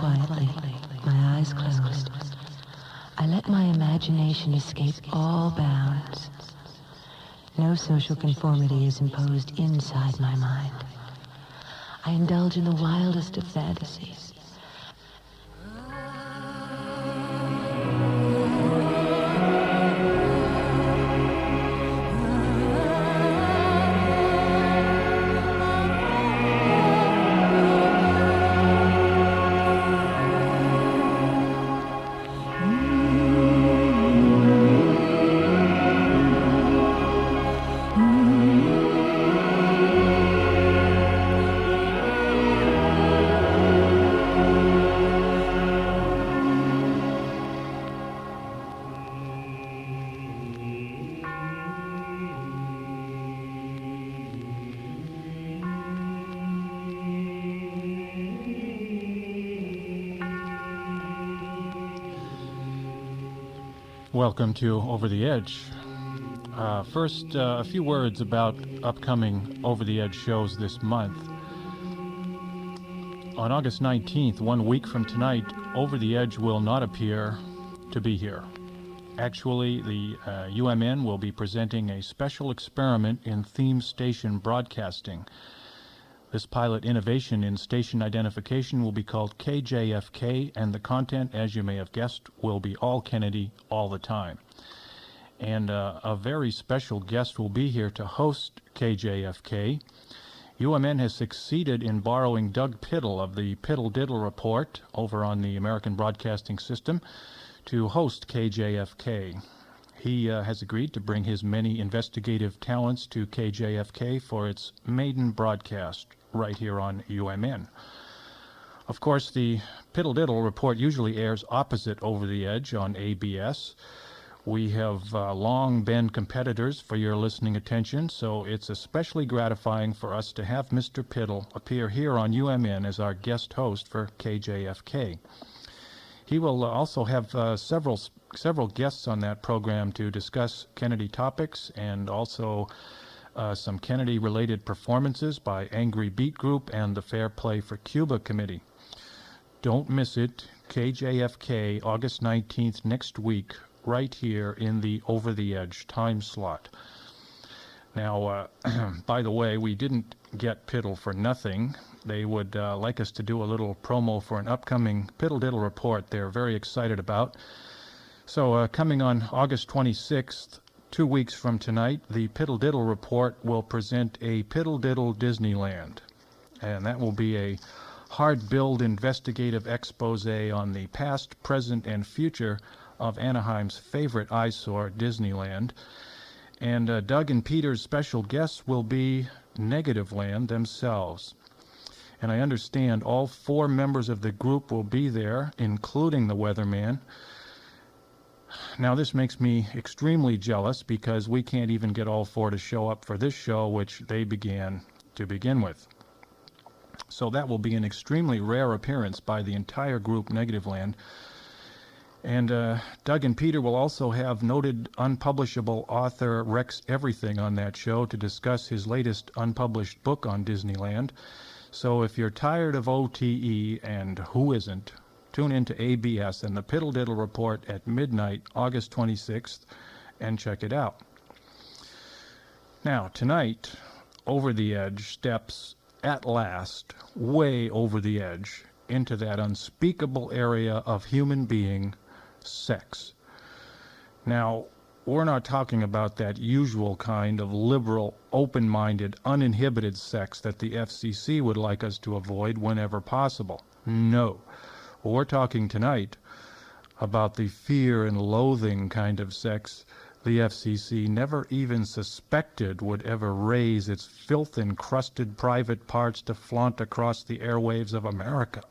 quietly, my eyes closed. I let my imagination escape all bounds. No social conformity is imposed inside my mind. I indulge in the wildest of fantasies. Welcome to Over the Edge. First, a few words about upcoming Over the Edge shows this month. On August 19th, 1 week from tonight, Over the Edge will not appear to be here. Actually, the UMN will be presenting a special experiment in theme station broadcasting. This pilot innovation in station identification will be called KJFK, and the content, as you may have guessed, will be all Kennedy all the time. And a very special guest will be here to host KJFK. UMN has succeeded in borrowing Doug Piddle of the Piddle Diddle Report over on the American Broadcasting System to host KJFK. He has agreed to bring his many investigative talents to KJFK for its maiden broadcast right here on UMN. Of course, the Piddle Diddle Report usually airs opposite Over the Edge on ABS. We have long been competitors for your listening attention, so it's especially gratifying for us to have Mr. Piddle appear here on UMN as our guest host for KJFK. He will also have several guests on that program to discuss Kennedy topics and also some Kennedy-related performances by Angry Beat Group and the Fair Play for Cuba Committee. Don't miss it, KJFK, August 19th next week, right here in the Over the Edge time slot. Now, by the way, we didn't get Piddle for nothing. They would like us to do a little promo for an upcoming Piddle Diddle Report they're very excited about. So coming on August 26th, 2 weeks from tonight, the Piddle Diddle Report will present a Piddle Diddle Disneyland. And that will be a hard-billed investigative expose on the past, present, and future of Anaheim's favorite eyesore, Disneyland. And Doug and Peter's special guests will be Negativland themselves. And I understand all 4 members of the group will be there, including the weatherman. Now, this makes me extremely jealous because we can't even get all 4 to show up for this show, which they began to begin with. So that will be an extremely rare appearance by the entire group, Negativland. And Doug and Peter will also have noted unpublishable author Rex Everything on that show to discuss his latest unpublished book on Disneyland. So if you're tired of OTE, and who isn't, tune into ABS and the Piddle Diddle Report at midnight, August 26th, and check it out. Now, tonight, Over the Edge steps, at last, way over the edge, into that unspeakable area of human being, sex. Now, we're not talking about that usual kind of liberal, open-minded, uninhibited sex that the FCC would like us to avoid whenever possible. No. We're talking tonight about the fear and loathing kind of sex the FCC never even suspected would ever raise its filth-encrusted private parts to flaunt across the airwaves of America.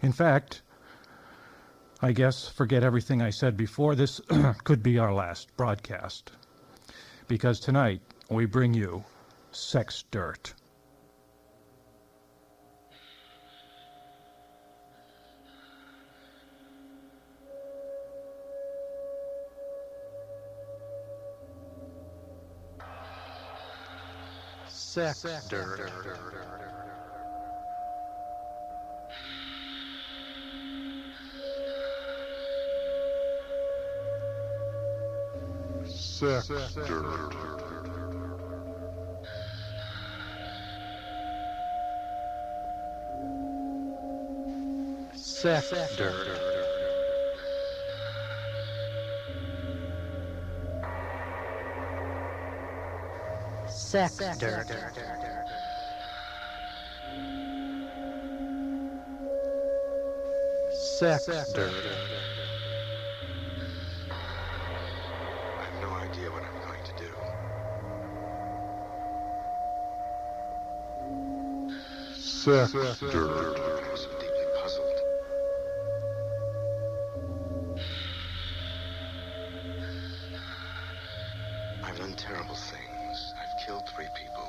In fact, I guess, forget everything I said before, this could be our last broadcast. Because tonight, we bring you Sex Dirt. Sex Dirt. I have no idea what I'm going to do. I'm so deeply puzzled. I've done terrible things. I've killed 3 people.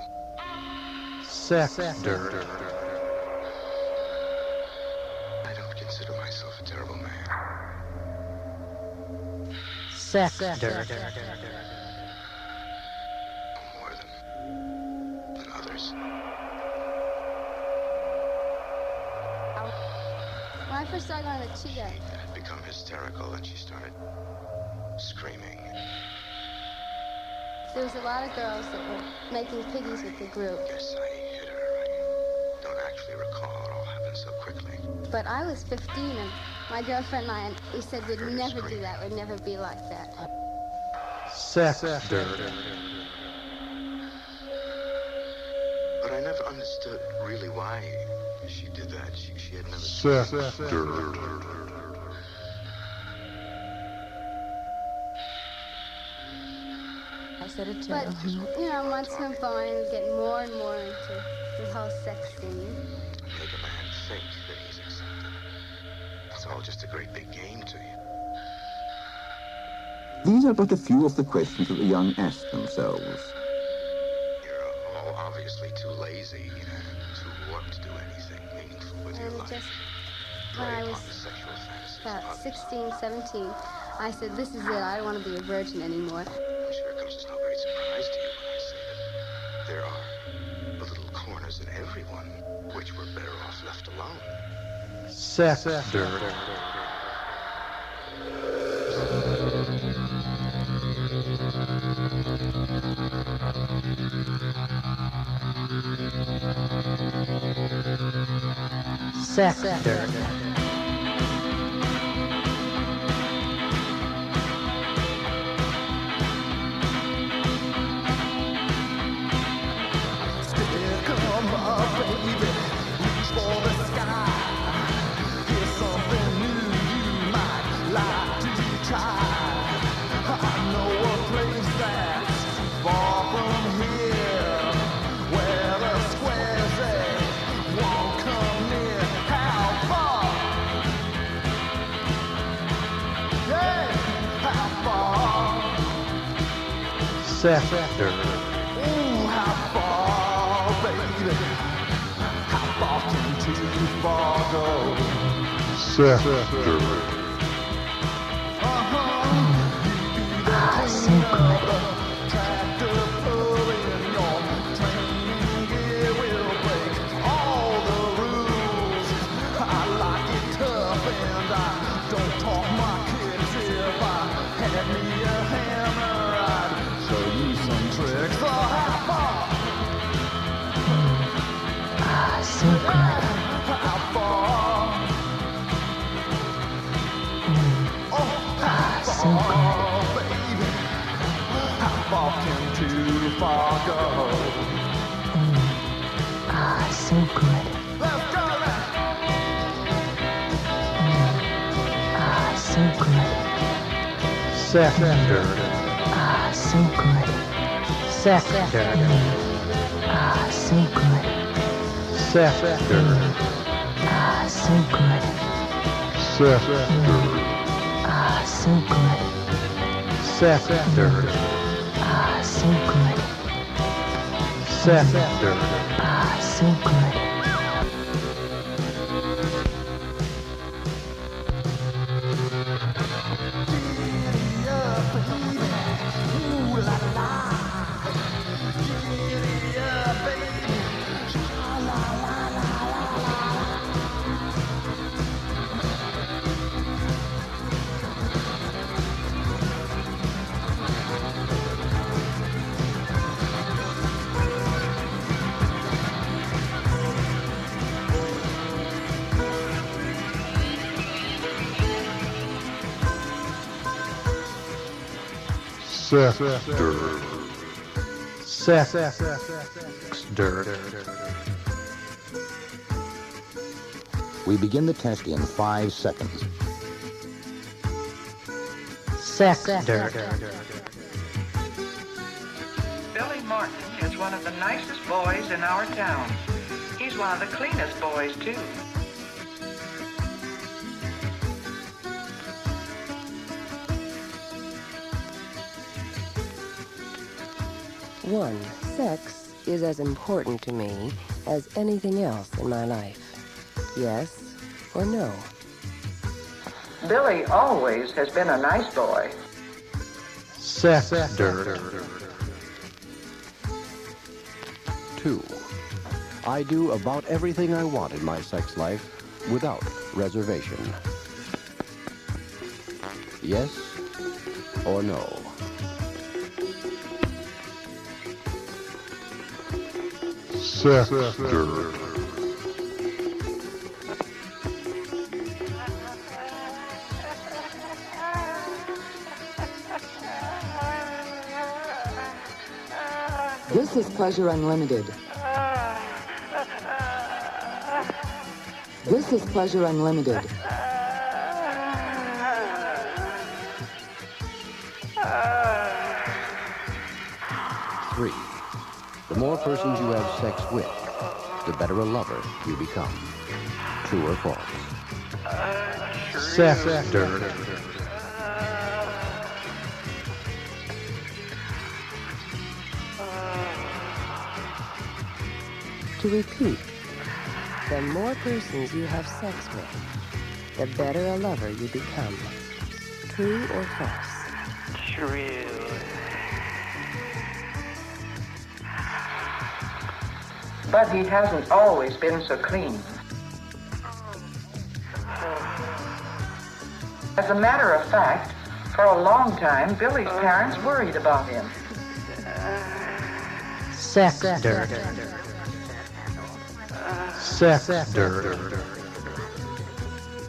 I don't consider myself a terrible man. More than others. When I first started going to the Cheetah, She had become hysterical and she started screaming. there was a lot of girls that were making piggies with the group. I guess I hit her. I don't actually recall. It all happened so quickly. But I was 15 and my girlfriend and I, we said we'd never do that, we'd never be like that. But I never understood really why she did that. She had never... I said it too. But, you know, months went by and we'd get more and more into the whole sex scene. Make a man think that he's accepted. It's all just a great big game to you. These are but a few of the questions that the young ask themselves. You're all obviously too lazy and too warped to do anything meaningful with your And life. just when I Prey was upon the sexual fantasies of about others. 16, 17, I said, this is it, I don't want to be a virgin anymore. I'm sure it comes as no great surprise to you when I say that there are little corners in everyone which were better off left alone. We begin the test in 5 seconds. Billy Martin is one of the nicest boys in our town. He's one of the cleanest boys, too. One, sex is as important to me as anything else in my life. Yes or no? Billy always has been a nice boy. 2. I do about everything I want in my sex life without reservation. Yes or no? This is Pleasure Unlimited. This is Pleasure Unlimited. 3. The more persons you have sex with, the better a lover you become. True or false? To repeat, the more persons you have sex with, the better a lover you become. True or false? True. But he hasn't always been so clean. As a matter of fact, for a long time, Billy's parents worried about him.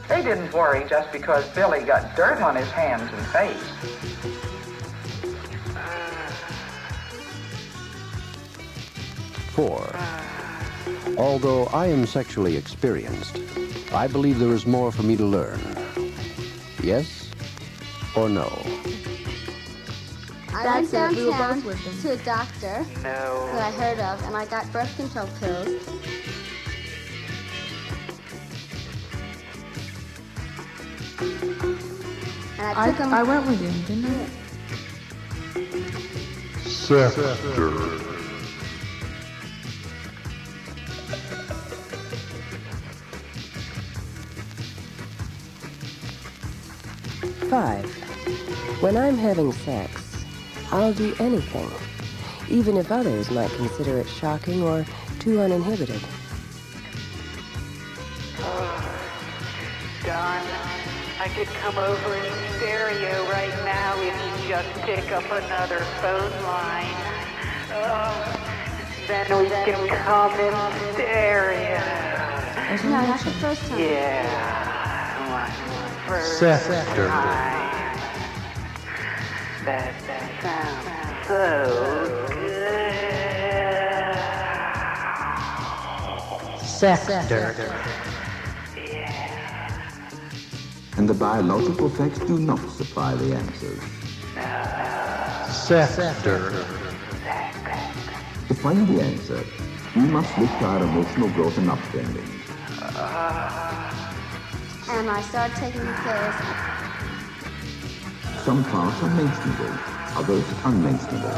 They didn't worry just because Billy got dirt on his hands and face. 4. Although I am sexually experienced, I believe there is more for me to learn. Yes or no? I went downtown to a doctor that I heard of, and I got birth control pills. And I took them. I went with you, didn't I? Five, when I'm having sex, I'll do anything, even if others might consider it shocking or too uninhibited. Don, I could come over in stereo right now if you just pick up another phone line. Then we can come in stereo. No, that's the first time. Yeah. First time. That sounds so good. And the biological facts do not supply the answers. To find the answer, we must look to our emotional growth and upbringing. And I started taking the pills. Some parts are mentionable, others unmentionable.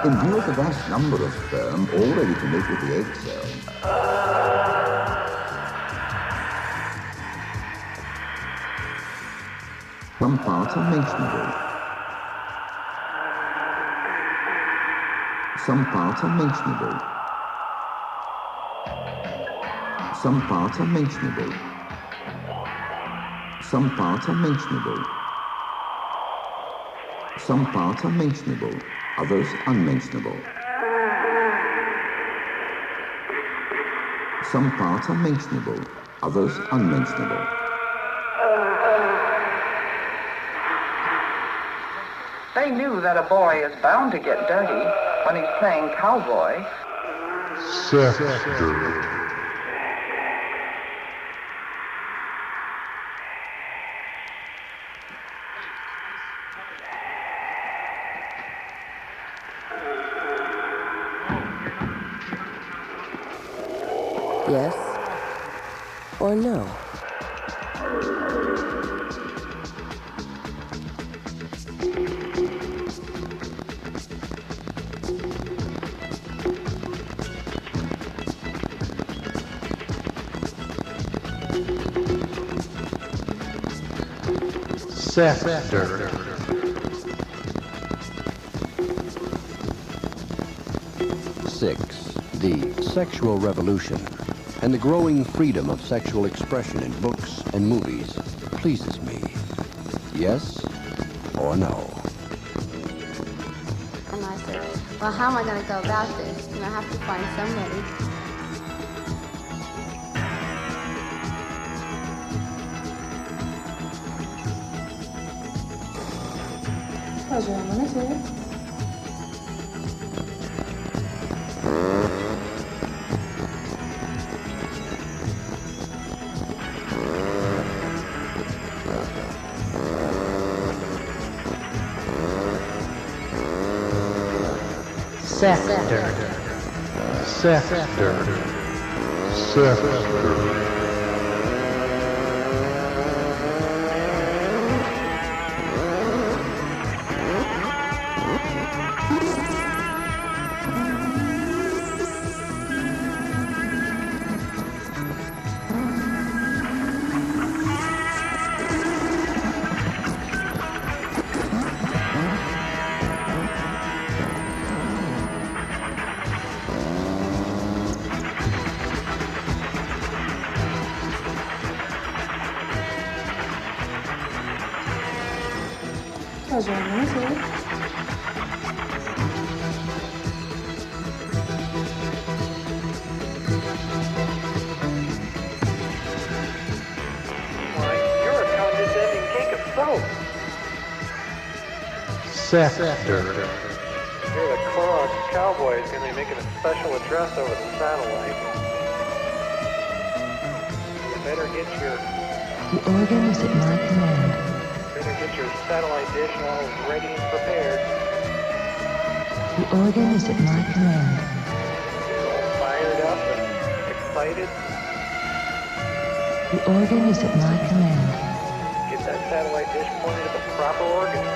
In view of the vast number of sperm already to make with the egg cell, some parts are mentionable. Some parts are mentionable. Some parts are mentionable. Some parts are mentionable. Some parts are mentionable, others unmentionable. Some parts are mentionable, others unmentionable. They knew that a boy is bound to get dirty when he's playing cowboy. Sector. Yes or no? Sector. Six, the sexual revolution and the growing freedom of sexual expression in books and movies pleases me. Yes or no? And I said, well, how am I going to go about this? And I have to find somebody. Pleasure Unlimited. Sector. Sector. Sector. Pleasure Unlimited. Why, you're a condescending cake of soap. Sector. Here, the Clorox cowboy is going to be making a special address over the satellite. You better get your The organ is at my command. satellite dish all ready and prepared. The organ is at my command. All fired up and excited. The organ is at my command. Get that satellite dish pointed at the proper organ.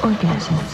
Orgasms.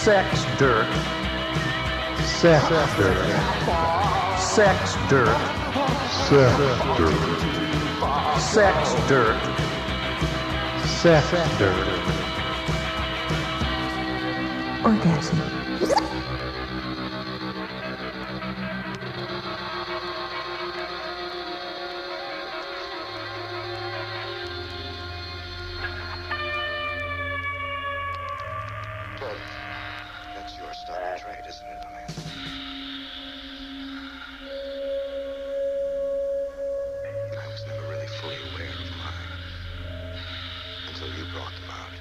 Sex dirt. Sex dirt. Sex dirt. Sex dirt. Sex dirt. Sex dirt. Orgasm. That's your stock and trade, isn't it, Amanda? I was never really fully aware of mine until you brought them out.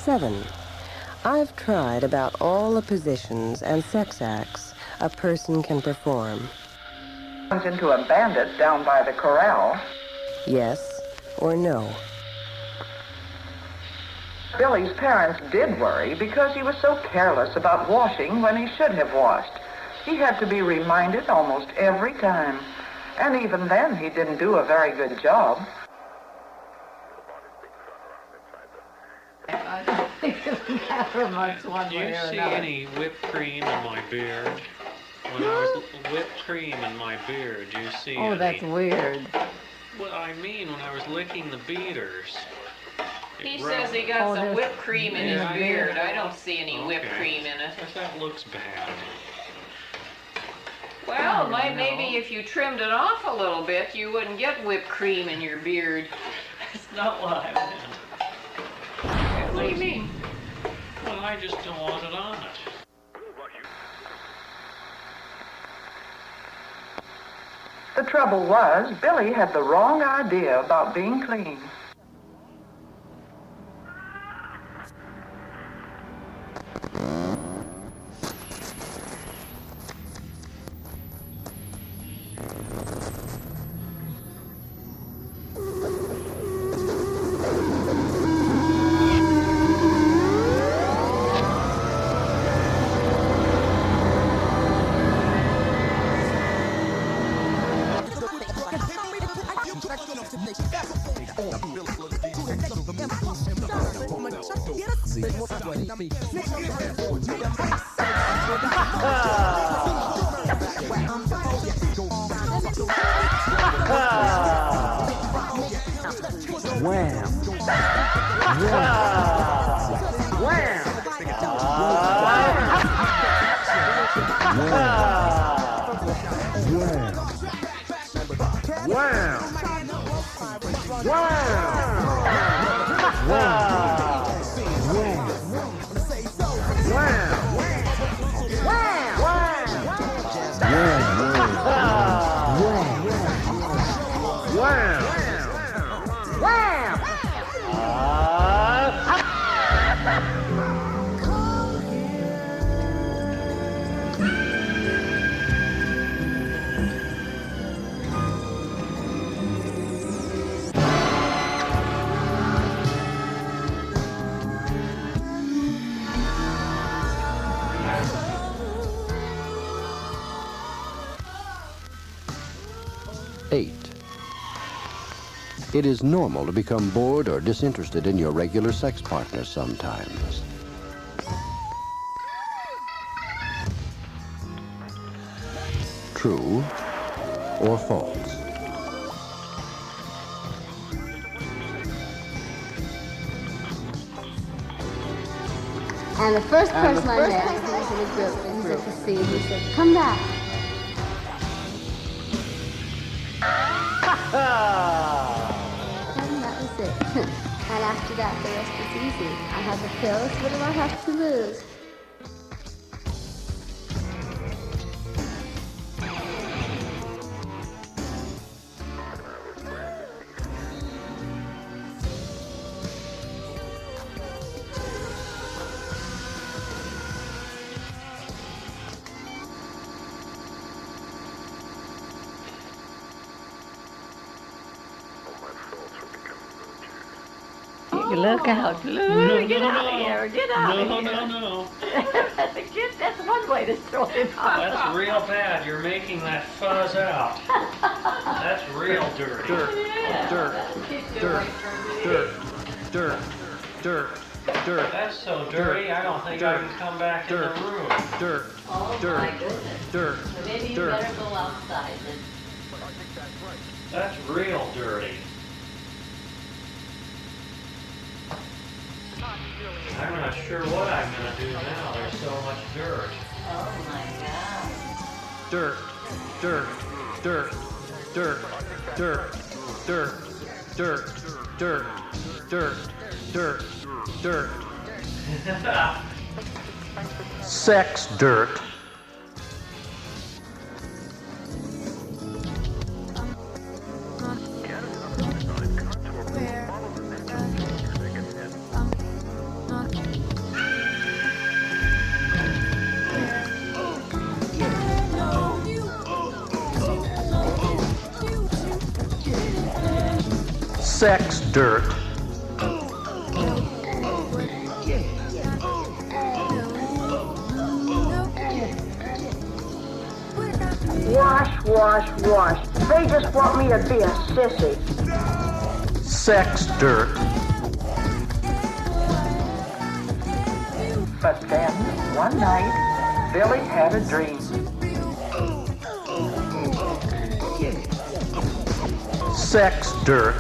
7. I've tried about all the positions and sex acts a person can perform. Turns into a bandit down by the corral. Yes or no? Billy's parents did worry because he was so careless about washing when he should have washed. He had to be reminded almost every time. And even then, he didn't do a very good job. I don't think it'll matter much one Do you way or see another. any whipped cream in my beard? When I was whipped cream in my beard, do you see Oh, any? that's weird. Well, I mean, when I was licking the beaters. He says he got some there's- whipped cream in his Yeah. beard. I don't see any whipped Okay. cream in it. That looks bad. Well, I don't maybe know. if you trimmed it off a little bit, you wouldn't get whipped cream in your beard. That's not what I meant. What do you mean? Well, I just don't want it on it. The trouble was, Billy had the wrong idea about being clean. It is normal to become bored or disinterested in your regular sex partner sometimes. True or false? And the first person I met, he was in a group, and he said to Steve, he said, "Come back." And that was it. And after that, the rest was easy. I had the pills, what do I have to lose? Look out, Lou, get out of here, get out of here. No. That's one way to throw him out. That's real bad. You're making that fuzz out. That's real dirty. Dirt, dirt. That's so dirty, I don't think I can come back in the room. Oh my goodness. Maybe you better go outside then. That's real dirty. I'm not sure what I'm going to do now. There's so much dirt. Oh my God. Dirt. Sex dirt. Sex dirt. Wash, wash, wash. They just want me to be a sissy. Sex dirt. But then, one night, Billy had a dream. Sex dirt.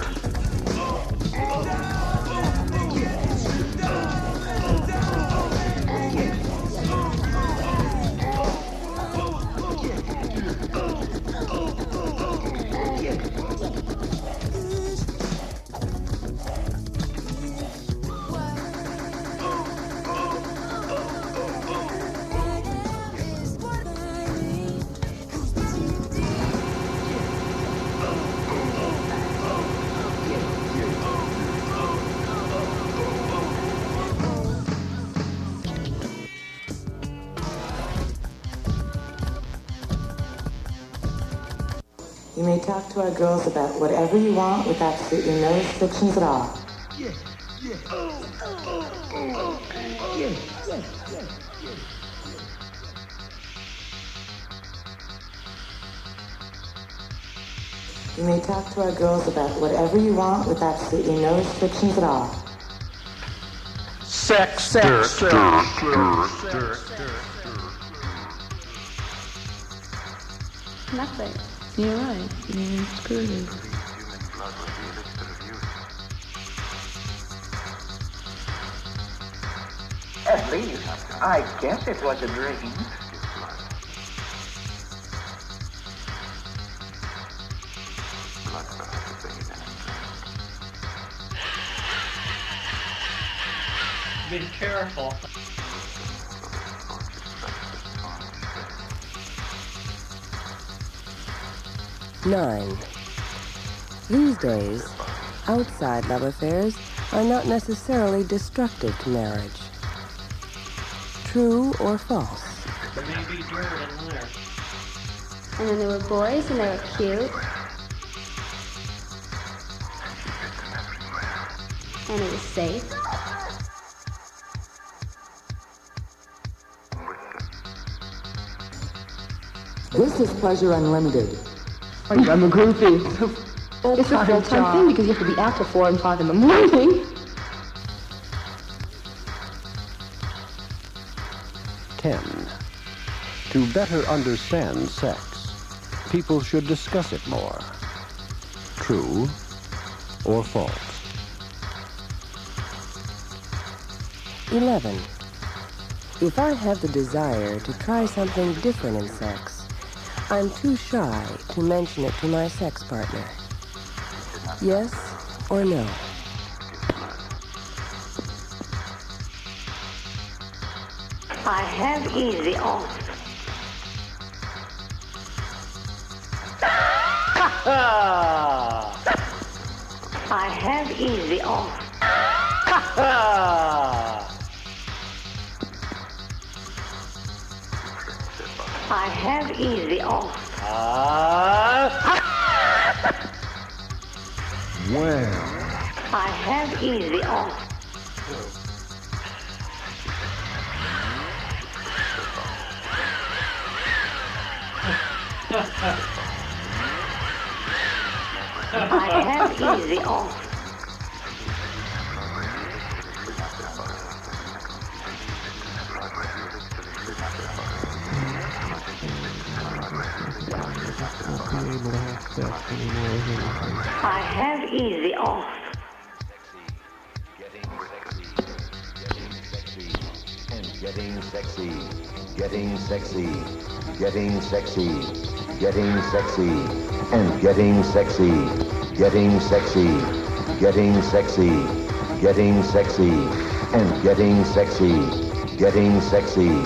You may talk to our girls about whatever you want with absolutely no restrictions at all. You may talk to our girls about whatever you want with absolutely no restrictions at all. Sex dirt. Nothing. You're right. Screw you. At least, I guess it was a dream. Be careful. Nine. These days, outside love affairs are not necessarily destructive to marriage. True or false? There may be dirt in there. And then there were boys, and they were cute. And it was safe. This is Pleasure Unlimited. I'm a groupie. It's a full-time thing because you have to be out till 4 and 5 in the morning. 10. To better understand sex, people should discuss it more. True or false? 11. If I have the desire to try something different in sex, I'm too shy to mention it to my sex partner. Yes or no? I have easy off. I have easy off. I have easy off. Well. I have easy off. I have easy off. I have easy off. Getting sexy, getting sexy, getting sexy, getting sexy, and getting sexy, getting sexy, getting sexy, getting sexy, and getting sexy, getting sexy,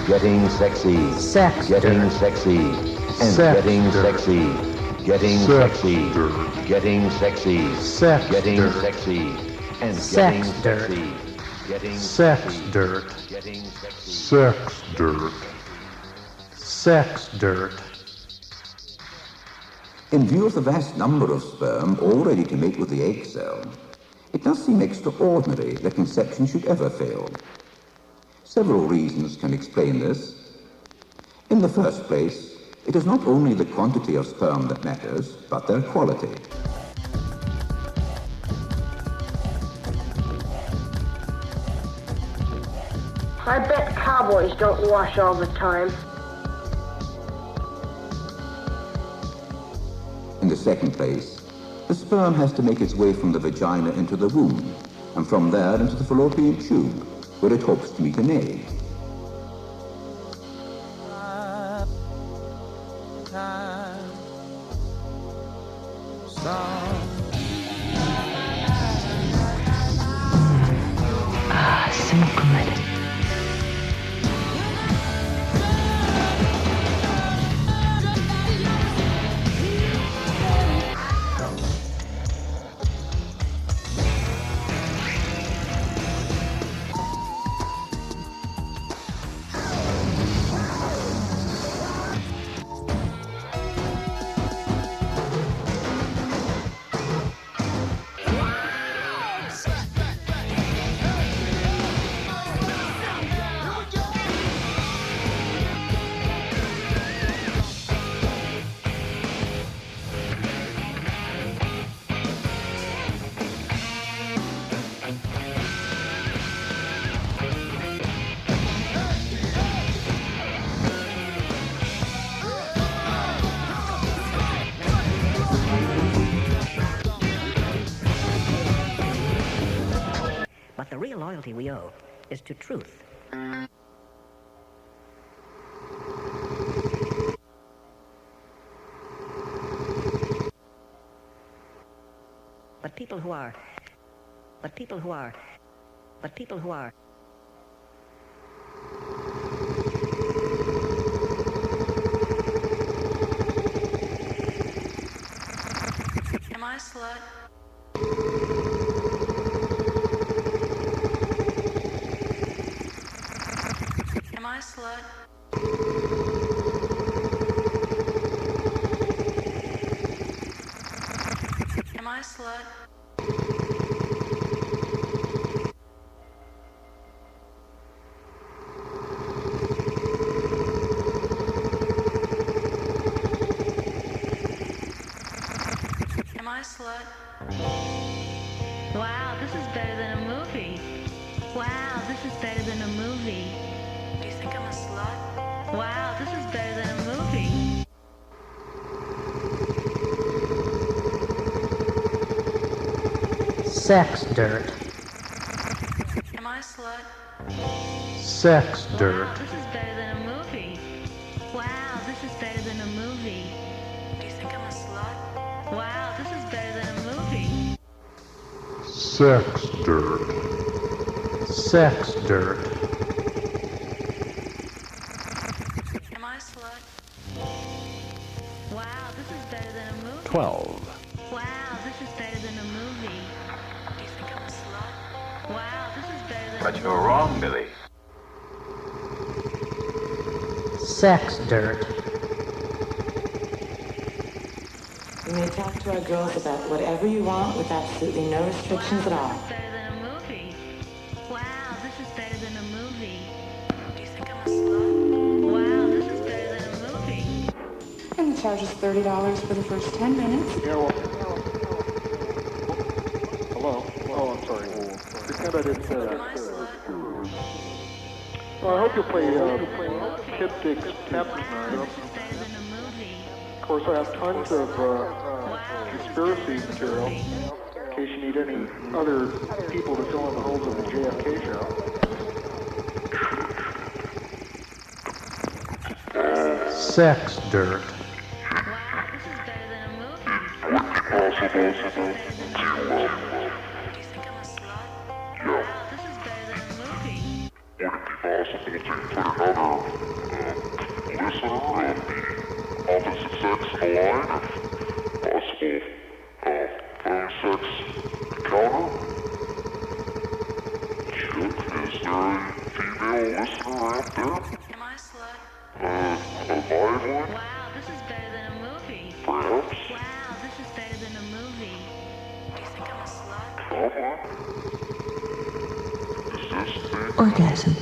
getting sexy, Sex getting dirt. sexy, and Sex getting dirt. sexy, getting Sex sexy, dirt. getting sexy, Sex getting dirt. sexy, and Sex getting dirt. sexy, getting Sex sexy, dirt. getting sexy. Sex dirt. Sex dirt. In view of the vast number of sperm all ready to mate with the egg cell, it does seem extraordinary that conception should ever fail. Several reasons can explain this. In the first place, it is not only the quantity of sperm that matters, but their quality. I bet cowboys don't wash all the time. In the second place, the sperm has to make its way from the vagina into the womb, and from there into the fallopian tube, where it hopes to meet an egg. Ah, so good. But the real loyalty we owe is to truth. But people who are Am I a slut? Am I a slut? Am I a slut? Am I a slut? Wow, this is better than a movie. Wow, this is better than a movie. Do you think I'm a slut? Wow, this is better than a movie. Sex dirt. Am I a slut? Sex dirt. Wow, this is better than a movie. Wow, this is better than a movie. Do you think I'm a slut? Wow, this is better than a movie. Sex dirt. Sex dirt. Am I a slut? Wow, this is better than a movie. 12. Wow, this is better than a movie. Do you think I'm a slut? Wow, this is better than But you're wrong, Billy. Sex dirt. You may talk to our girls about whatever you want with absolutely no restrictions at all. better than a movie. Wow, this is better than a movie. Do you think I'm a slut? Wow, this is better than a movie. And the charge is $30 for the first 10 minutes. Yeah, well, hello? Oh, I'm sorry. Pretend I didn't say that. Well, I hope you'll play Kid Dick's Captain Night. Of course, I have tons of conspiracy material in case you need any other people to fill in the holes of the JFK show. Sex dirt. Am I a slut? Wow, this is better than a movie. Wow, Orgasm.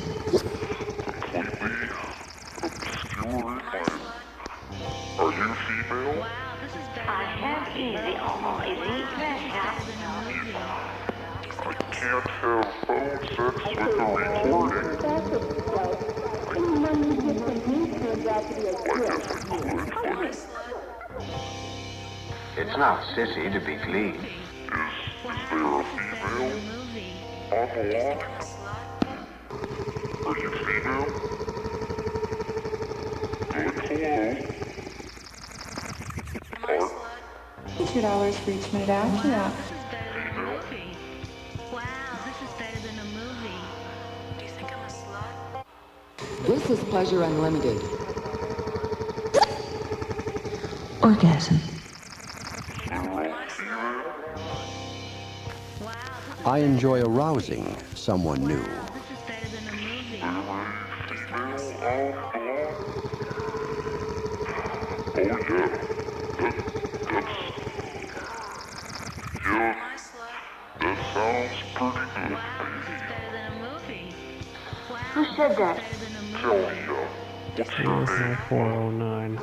Are you female? I have easy on easy. I can't have phone sex with a recording. It's not sissy to be clean. Is there a female on the line? Are you female? $2 for each minute after that. This is Pleasure Unlimited. Orgasm. I enjoy arousing someone new. Who said that? Tell me, what's your name? 409.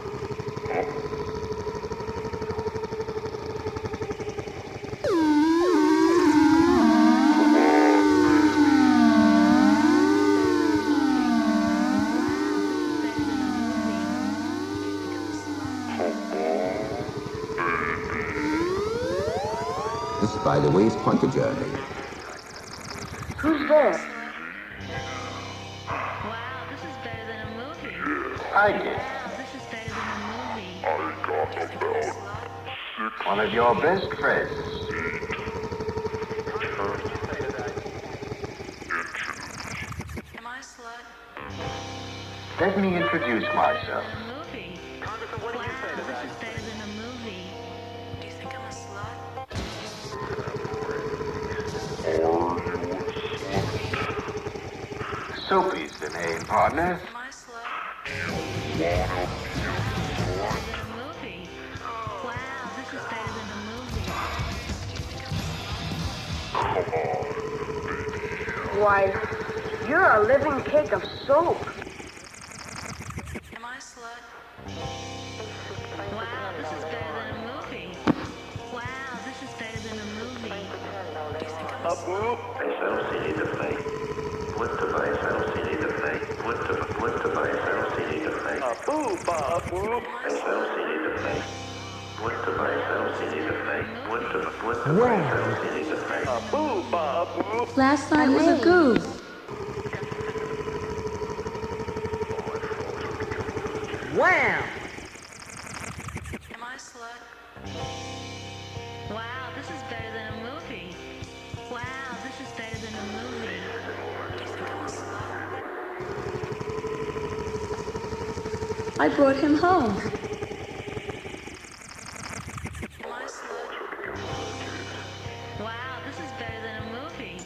This, by the way, is quite a journey. Who's there? I did. One of your best friends. Am I a slut? Let me introduce myself. Congressman, what do you say to that? Do you think I'm a slut? Soapy's the name, partner. Am I a slut? Why, you're a living cake of soap. Am I a slut? Up, whoop. I don't see any defect. What device? I don't see any defect. What device? I don't see any defect. Up, whoop, up, whoop. I don't see any defect. What device? I don't see any defect. What device? I don't see any defect. Up, whoop, up, whoop. Last night was a goof. Wham! Am I a slut? Wow, this is better than a movie. Wow, this is better than a movie. Do you think I'm a slut? I brought him home. Am I a slut? Wow, this is better than a movie.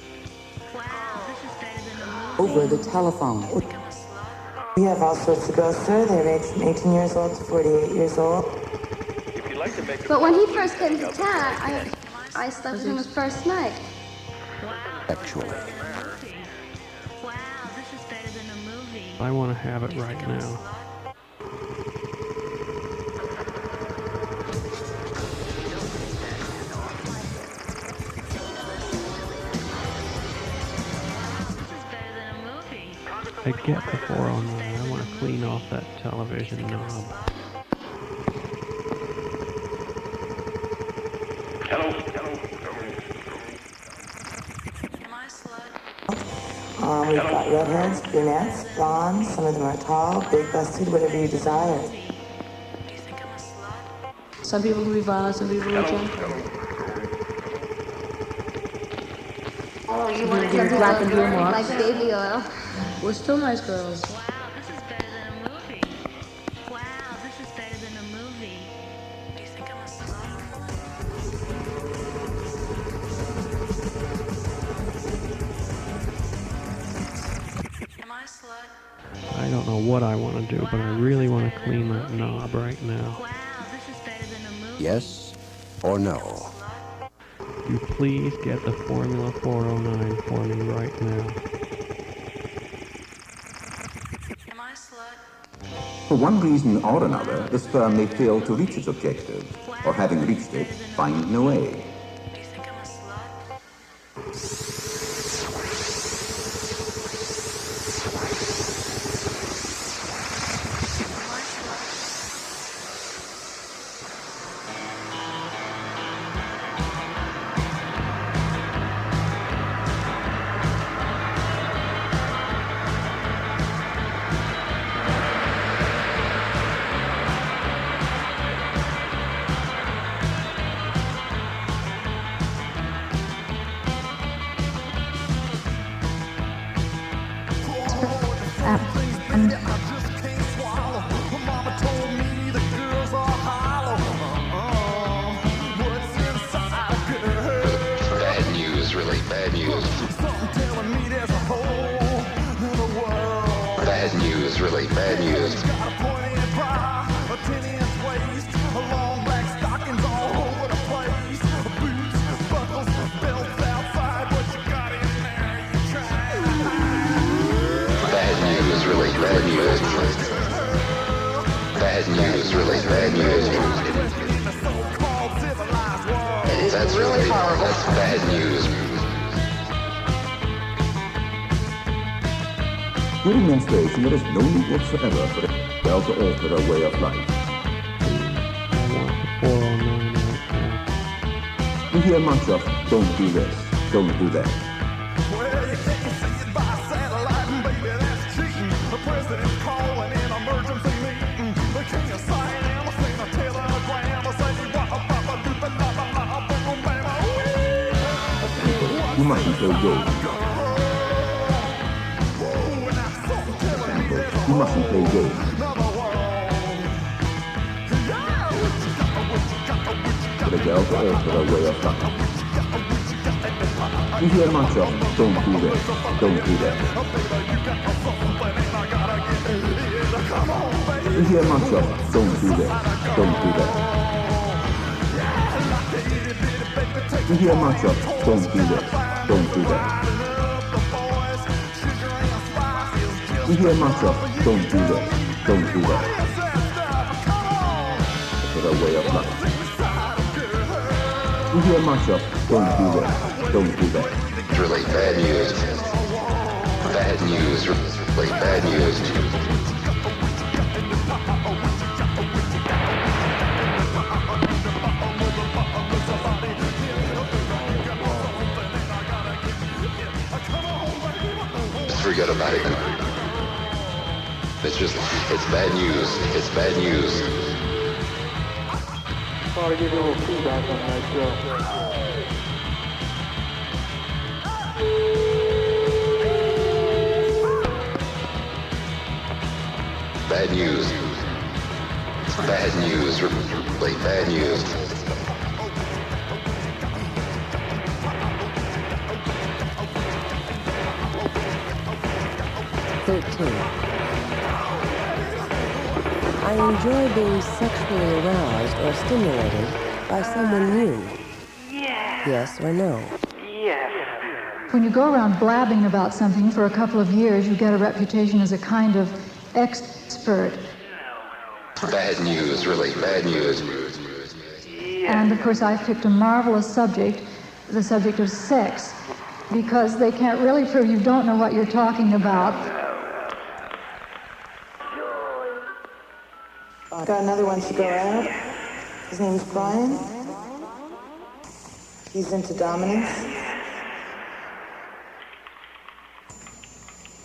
Wow, this is better than a movie. Over the telephone. Do you think I'm a slut? We have all sorts of girls, sir. They range from 18 years old to 48 years old. If you'd like to make But when he first came to town, I slept with him his first night. Actually. Wow, this is better than a movie. I want to have it right now. I get the 409. I want to clean off that television knob. Hello. Am I a slut? We've got redheads, brunettes, blondes. Some of them are tall, big busted, whatever you desire. Do you think I'm a slut? Some people can be violent, some people are gentle. Oh, you want to do black and blue marks? Like baby oil. We're still nice girls. Wow, this is better than a movie. Wow, this is better than a movie. Do you think I'm a slut? Am I a slut? I don't know what I want to do, but I really want to clean that knob right now. Wow, this is better than a movie. Yes or no? Would you please get the Formula 409 for me right now? Am I a slut? For one reason or another, the sperm may fail to reach its objective, or having reached it, find no egg. Do you think I'm a slut? Bad news, really bad news. Bad news, really bad news. Bad news, really bad news. Bad news, really bad news. That's really horrible. That's bad news. During menstruation, there is no need whatsoever for a girl to alter her way of life. We hear much of, don't do this, don't do that. You mustn't play games. You mustn't play games. For the girl to alter her way of life. We hear much of, don't do this, don't do that. We hear much of, don't do this, don't do that. We hear much of, don't do this, don't do that. We hear much of, don't do this, don't do that. For the way of life. We hear much of, don't do this, don't do that. It's really bad news. Bad news, really bad news. Forget about it. It's bad news. It's bad news. Thought I'd give you a little feedback on that show. Bad news. Bad news. Really bad news. I enjoy being sexually aroused or stimulated by someone new. Yes or no? When you go around blabbing about something for a couple of years, you get a reputation as a kind of expert. Bad news, really bad news. And of course, I've picked a marvelous subject, the subject of sex, because they can't really prove you don't know what you're talking about. Got another one to go out. His name's Brian. He's into dominance.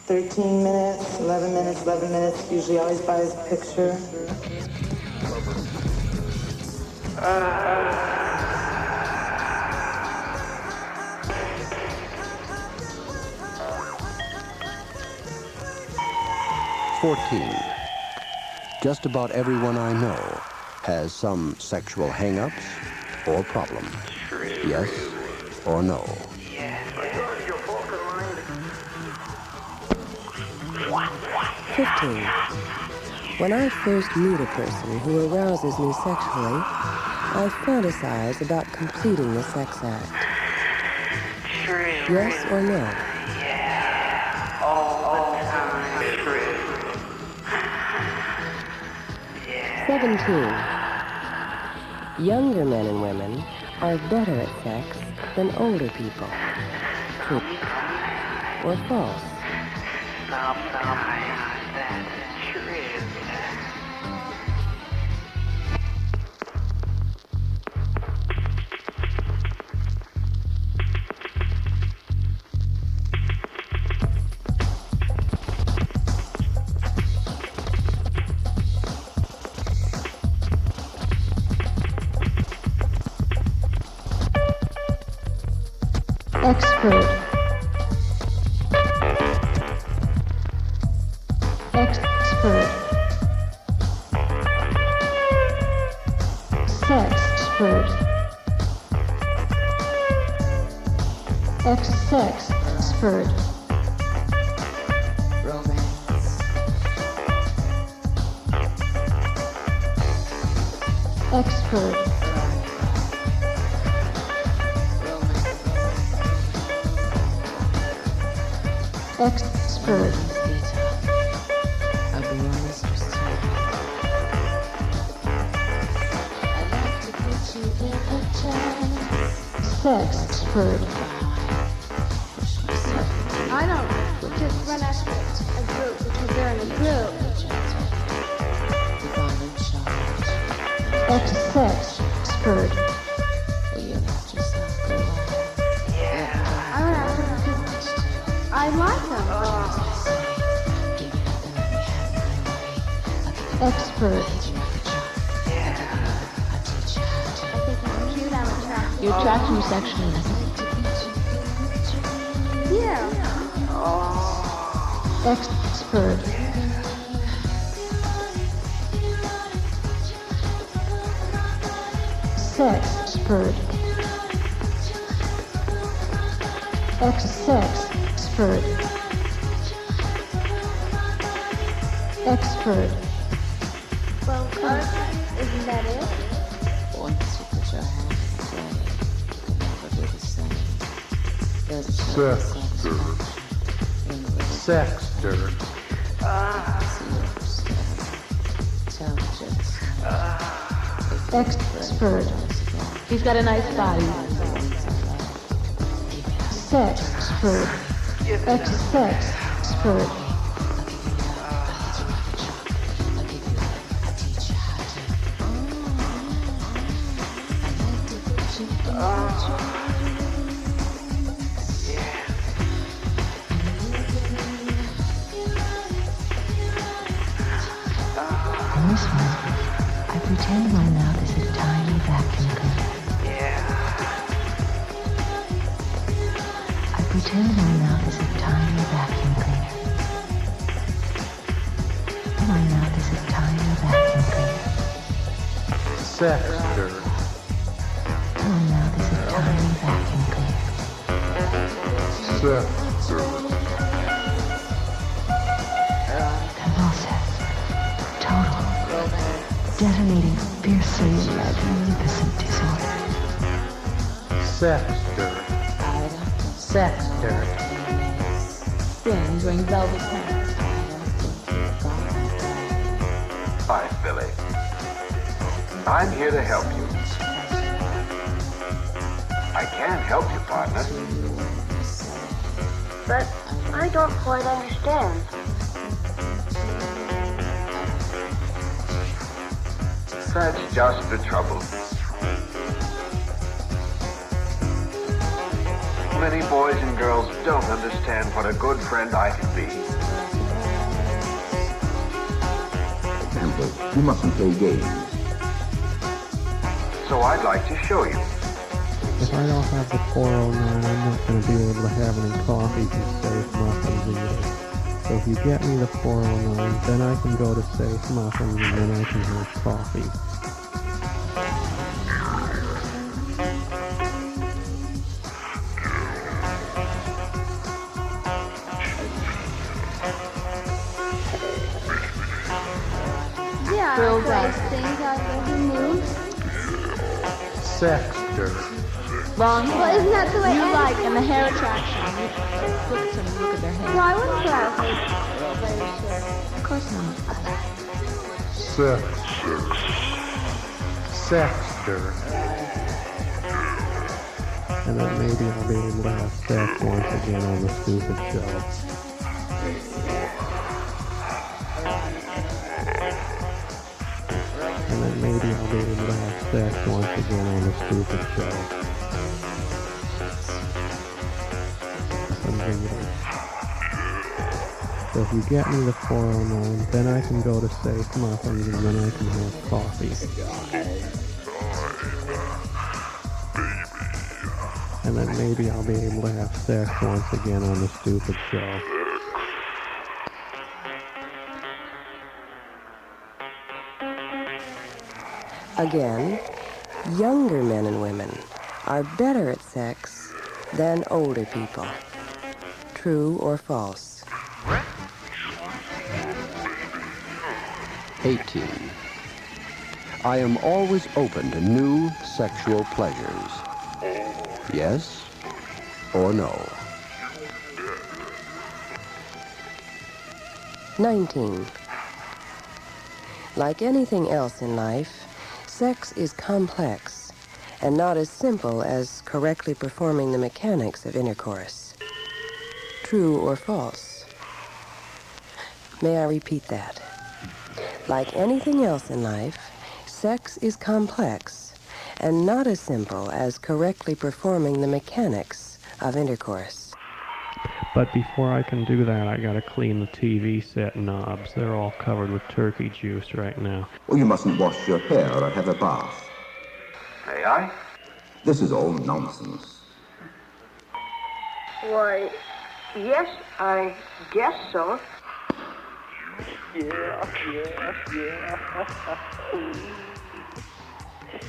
13 minutes, 11 minutes, 11 minutes. Usually always buys a picture. Just about everyone I know has some sexual hang-ups or problems. Yes or no? 15. When I first meet a person who arouses me sexually, I fantasize about completing the sex act. Yes or no? Yeah, all the time. True. 17. Younger men and women are better at sex than older people. True or false? Sometimes that's true. Expert. Expert. Sexpert. Ex-sexpert. Expert. Expert. Sexpert. I don't just run after a group because they're in a group. Ex-sexpert. I run after them because I like them. Expert. I think he's cute, I'm attracted. You attract him sexually. Yeah. Expert. Sexpert. Ex-sexpert. Expert. Well, isn't that it? Once you put your hands together, you can never be the same. There's a Sex dirt. Expert. He's got a nice body. Sexpert. Ex-sexpert. In this one, I pretend my mouth is a tiny vacuum cleaner. I pretend my mouth is a tiny vacuum cleaner. My mouth is a tiny vacuum cleaner. Sex dirt. My mouth is a tiny vacuum cleaner. Sex dirt. Convulsive. Total. Detonating fiercely magnificent disorder. Sex dirt. Sex dirt. Yeah, he's wearing velvet pants. Hi, Billy. I'm here to help you. I can help you, partner. But I don't quite understand. That's just the trouble. Many boys and girls don't understand what a good friend I can be. For example, you mustn't play games. So I'd like to show you. If I don't have the 409, I'm not going to be able to have any coffee from Safe Muffins either. So if you get me the 409, then I can go to Safe Muffins and then I can have coffee. Yeah, Girl those things out there who move. Sex dirt. long hair. Well, isn't that the way you Anna like, feels? and the hair attraction. You look at someone, look at their hair. No, I wouldn't put out later shit. Of course not. Sexter. And then maybe I'll be able to have sex once again on the stupid show. And then maybe I'll be able to have sex once again on the stupid show. So if you get me the 409, then I can go to Safe Muffins and then I can have coffee. And then maybe I'll be able to have sex once again on the stupid show. Again, younger men and women are better at sex than older people. True or false? 18. I am always open to new sexual pleasures. Yes or no? 19. Like anything else in life, sex is complex and not as simple as correctly performing the mechanics of intercourse. True or false? May I repeat that? Like anything else in life, sex is complex and not as simple as correctly performing the mechanics of intercourse. But before I can do that, I gotta clean the TV set knobs. They're all covered with turkey juice right now. Or you mustn't wash your hair or have a bath. May I? This is all nonsense. Why, yes, I guess so. Yeah.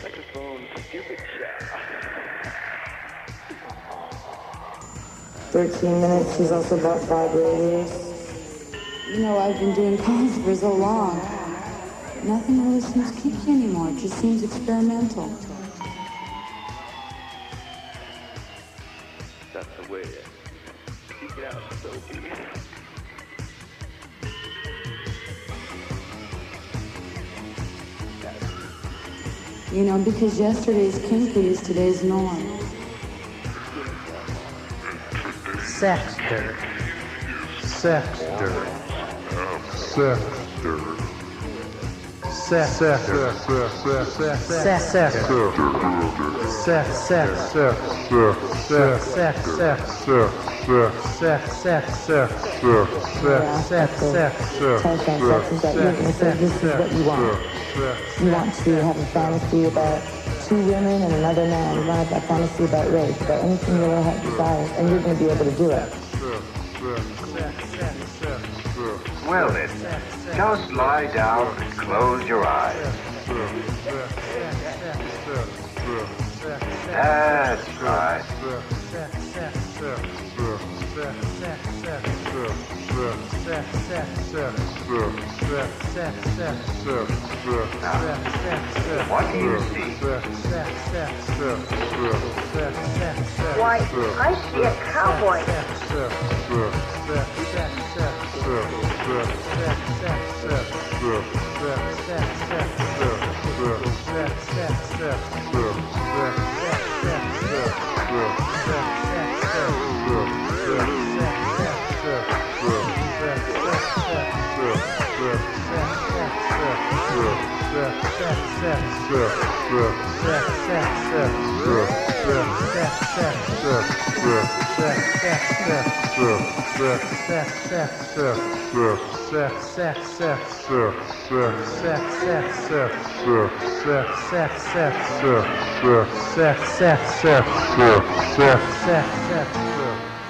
Saxophone, stupid shot. 13 minutes is also about vibrators. You know, I've been doing calls for so long. Nothing really seems kinky anymore. It just seems experimental. That's the way. Speak it out, Sophie. You know, because yesterday's kinky is today's norm. Sexter. You want to have a fantasy about two women and another man. You want to have a fantasy about race, about anything you ever have desires, and you're going to be able to do it. Well then, just lie down and close your eyes. That's right. What do you see? Why, I see a cowboy.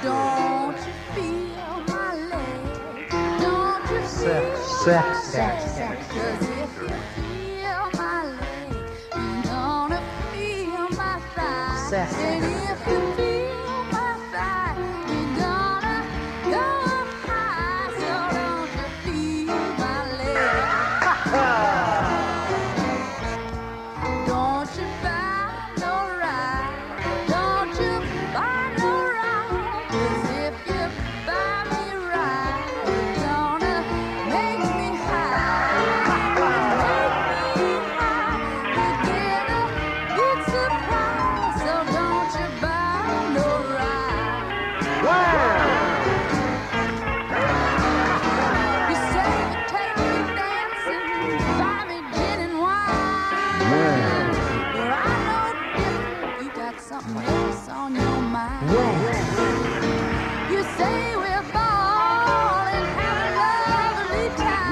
Don't you feel my leg? Don't you feel Sex. 'Cause if you feel my leg, you're gonna feel my thigh. Sex. And if you feel my thigh, you're gonna go up high. So don't you feel my leg? Don't you bow no ride? Don't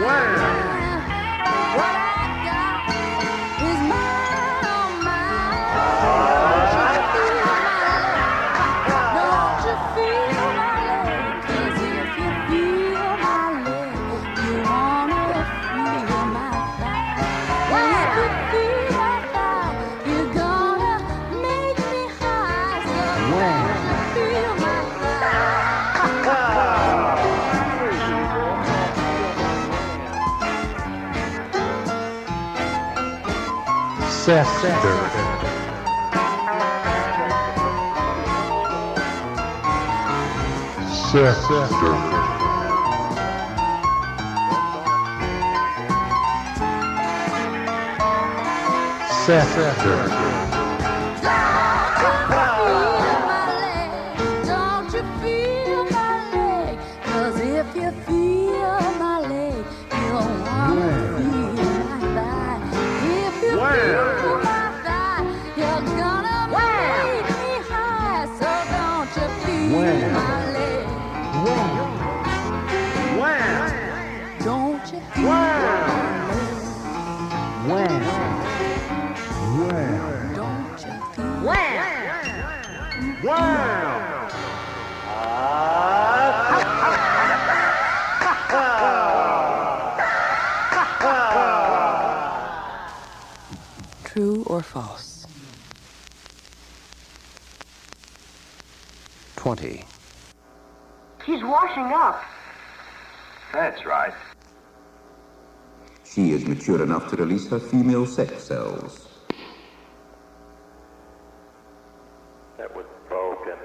What I got is mine, oh mine. Don't you feel my leg? 'Cause if you feel my leg, you wanna feel my thigh. And if you feel my thigh, you're gonna make me high. So don't you feel my Sector. Don't you feel my leg? 'Cause if you feel my leg, you'll wanna feel my thigh. If you feel my thigh, you're gonna make me high. So don't you feel my leg? Don't you feel my leg? Don't you True or false? 20. She's washing up. That's right. She is mature enough to release her female sex cells. That was broken.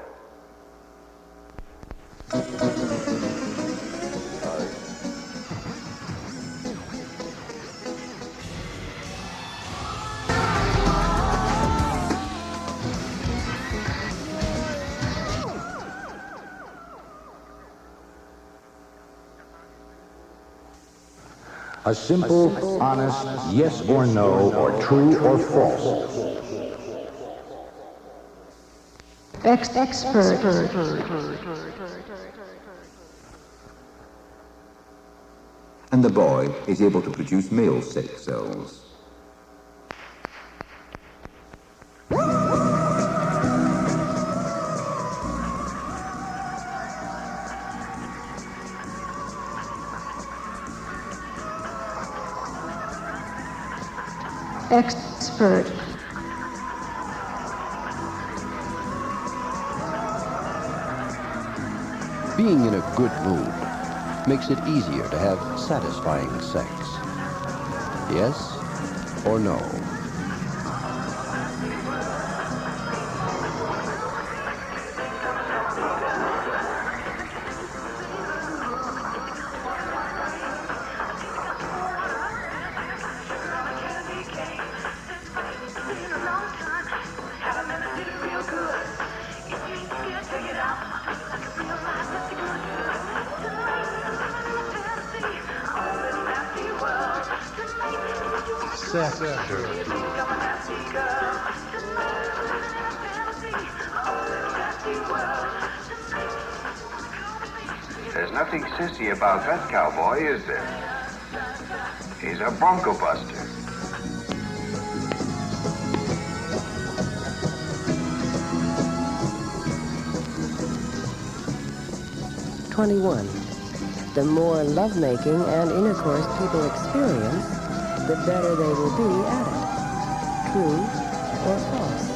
A simple, honest yes or no, or true or false. Expert. And the boy is able to produce male sex cells. Expert. Being in a good mood makes it easier to have satisfying sex. Yes or no? There's nothing sissy about that cowboy, is there? He's a bronco buster. "21. The more lovemaking and intercourse people experience, the better they will be at it. True or false?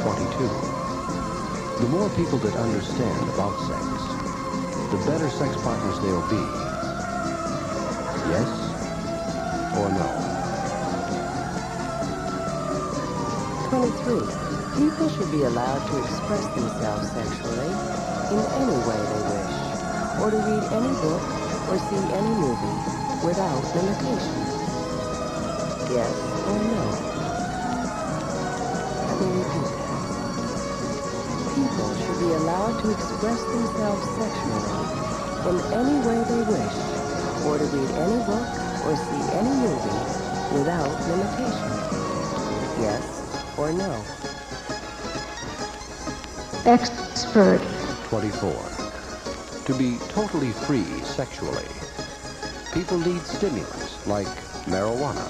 22. The more people that understand about sex, the better sex partners they'll be. Yes or no? 23. People should be allowed to express themselves sexually in any way they wish, or to read any book or see any movie without limitation. Yes or no? Let me repeat that. People should be allowed to express themselves sexually in any way they wish, or to read any book or see any movie without limitation. Yes or no? Expert. 24. to be totally free sexually. People need stimulants like marijuana,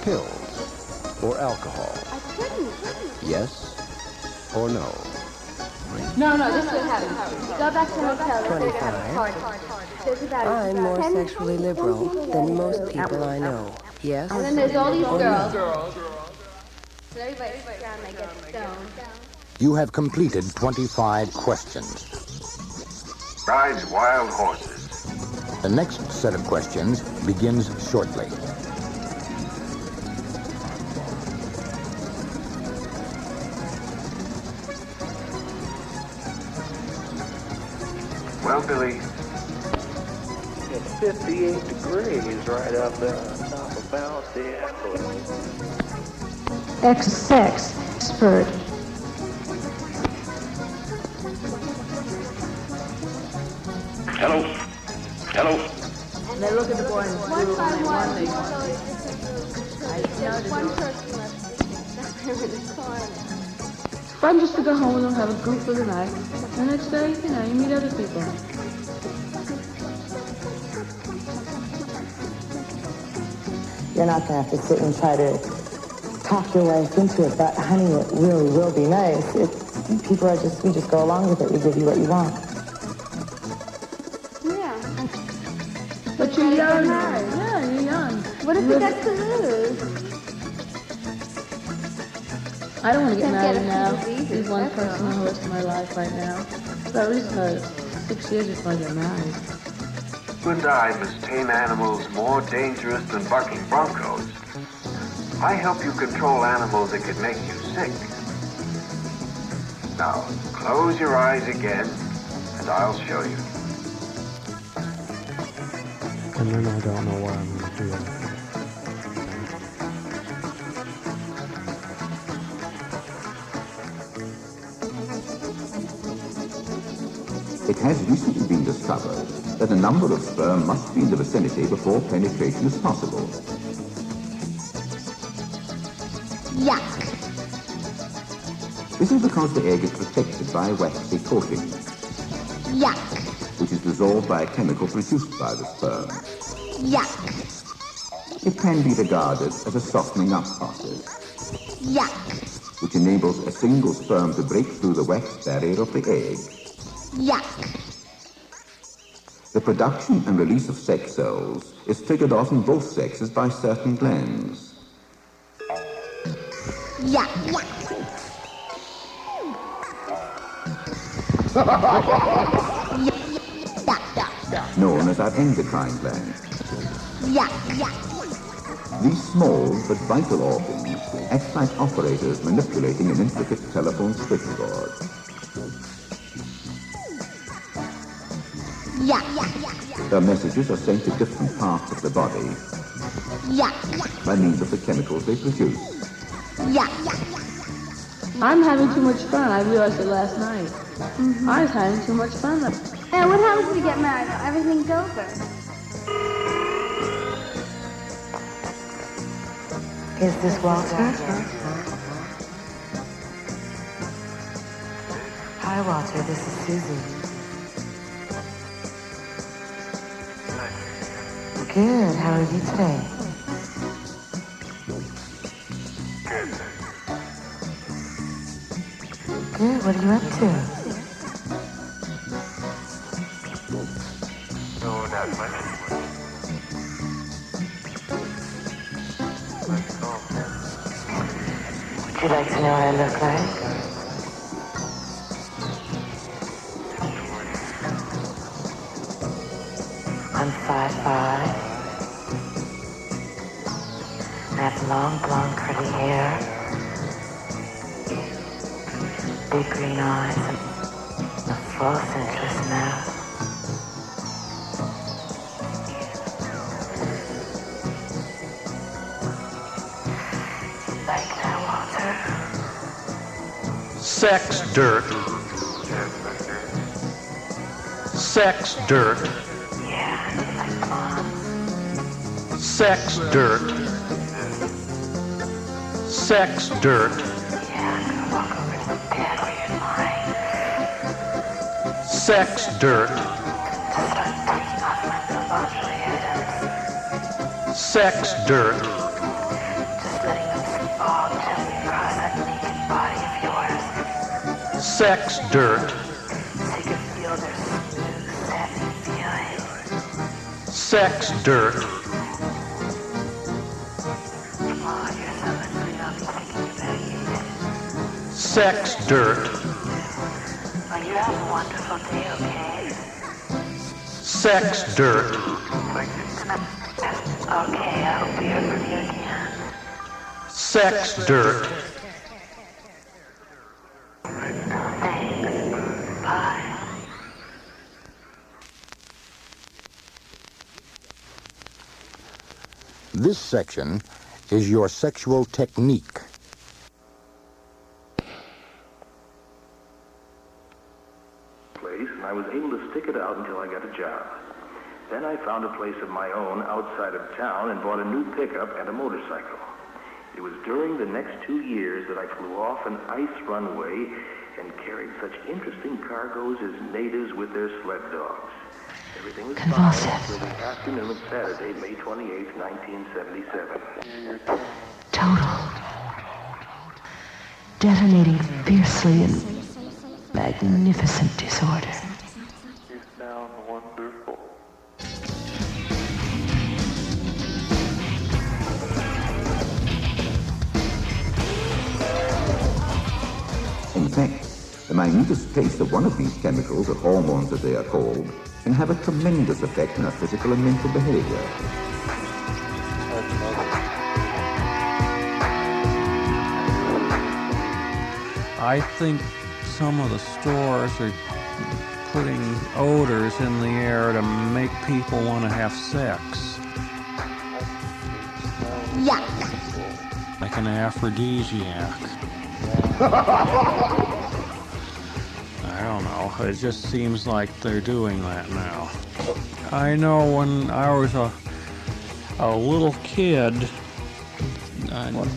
pills, or alcohol. I couldn't. Yes or no? No, this is what happens. Go back to the hotel. 25. I'm more sexually liberal than most people I know. Yes? And then there's all these or girls. no? So everybody sits around and they get stoned. You have completed 25 questions. Rides wild horses. The next set of questions begins shortly. Well, Billy, It's 58 degrees right up there on top of Mount Diablo. Sex expert. hello, hello. And they look at the boy and One do by and one, they so there's one person left sleeping in the corner. Fun just to go home with them, have a goof for the night. The next day, you meet other people. You're not going to have to sit and try to talk your wife into it, but honey, it really will be nice. People are we just go along with it. We give you what you want. Yeah. But you're young. Yeah, you're young. What if we got to lose? I don't want to get Don't married get now. a few diseases, He's one that's person all. the rest of my life right now. So at least 6 years before I get married. You and I must tame animals more dangerous than bucking broncos. I help you control animals that could make you sick. Now, close your eyes again, and I'll show you. And then I don't know what I'm going to do. It has recently been discovered that a number of sperm must be in the vicinity before penetration is possible. Yuck. This is because the egg is protected by a waxy coating, Yuck. which is dissolved by a chemical produced by the sperm. Yuck. It can be regarded as a softening up process, Yuck. which enables a single sperm to break through the wax barrier of the egg. Yuck. The production and release of sex cells is triggered off in both sexes by certain glands. Yuck. Yuck. Known as our endocrine gland. Yuck. Yuck. These small but vital organs act like operators manipulating an intricate telephone switchboard. Yuck. Their messages are sent to different parts of the body Yuck. by means of the chemicals they produce. Yuck. I'm having too much fun. I realized it last night. I was having too much fun. Hey, what happens if we get married? Everything's over. Is this Walter? Hi, Walter. This is Susie. Good. How are you today? Good. What are you up to? No, not much. Would you like to know what I look like? I'm 5'5". I have long blonde curly hair, big green eyes, and a full sensuous mouth. Like that, Walter? Sex dirt. Sex dirt. Sex dirt. Sex dirt. Sex dirt. Sex dirt. Sex dirt. Sex dirt. Sex dirt. You have a wonderful day, okay? Sex dirt. Okay, I hope we hear from you again. Sex dirt. Thanks. Bye. This section is your sexual technique. Place, and I was able to stick it out until I got a job. Then I found a place of my own outside of town and bought a new pickup and a motorcycle. It was during the next 2 years that I flew off an ice runway and carried such interesting cargoes as natives with their sled dogs. Everything was fine until the afternoon of Saturday, May 28, 1977. Total. Detonating fiercely in magnificent disorder. You sound wonderful. In fact, the minutest trace of one of these chemicals, or hormones as they are called, can have a tremendous effect on our physical and mental behavior. I think some of the stores are putting odors in the air to make people want to have sex. Yuck. Like an aphrodisiac. I don't know. It just seems like they're doing that now. I know when I was a little kid,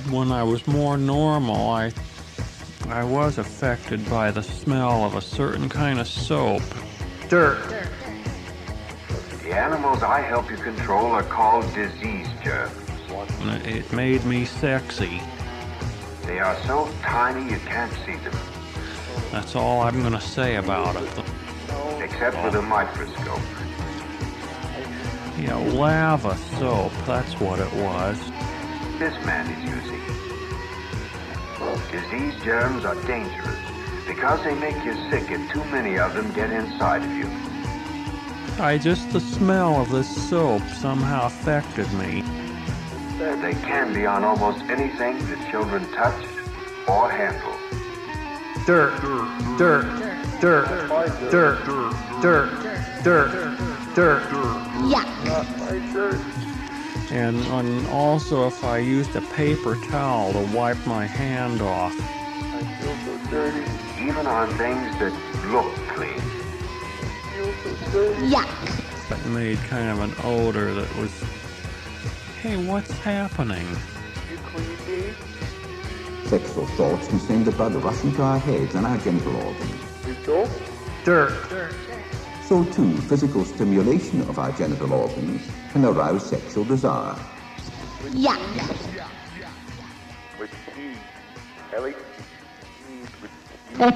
when I was more normal, I was affected by the smell of a certain kind of soap. Dirt. The animals I help you control are called disease germs. And it made me sexy. They are so tiny you can't see them. That's all I'm going to say about it. Except with a microscope. Yeah, lava soap, that's what it was. This man is using. Disease germs are dangerous because they make you sick if too many of them get inside of you. The smell of this soap somehow affected me. They can be on almost anything that children touch or handle. Dirt. Dirt. Dirt. Dirt. Dirt. Dirt. Dirt. Yuck. And also if I used a paper towel to wipe my hand off. I feel so dirty. Even on things that look clean. I feel so dirty. Yuck. It made kind of an odor that was, hey, what's happening? You clean me? Sexual thoughts can send the blood rushing to our heads and our genital organs. You don't? Dirt. So too, physical stimulation of our genital organs can arouse sexual desire. Yuck. With tea. Ellie?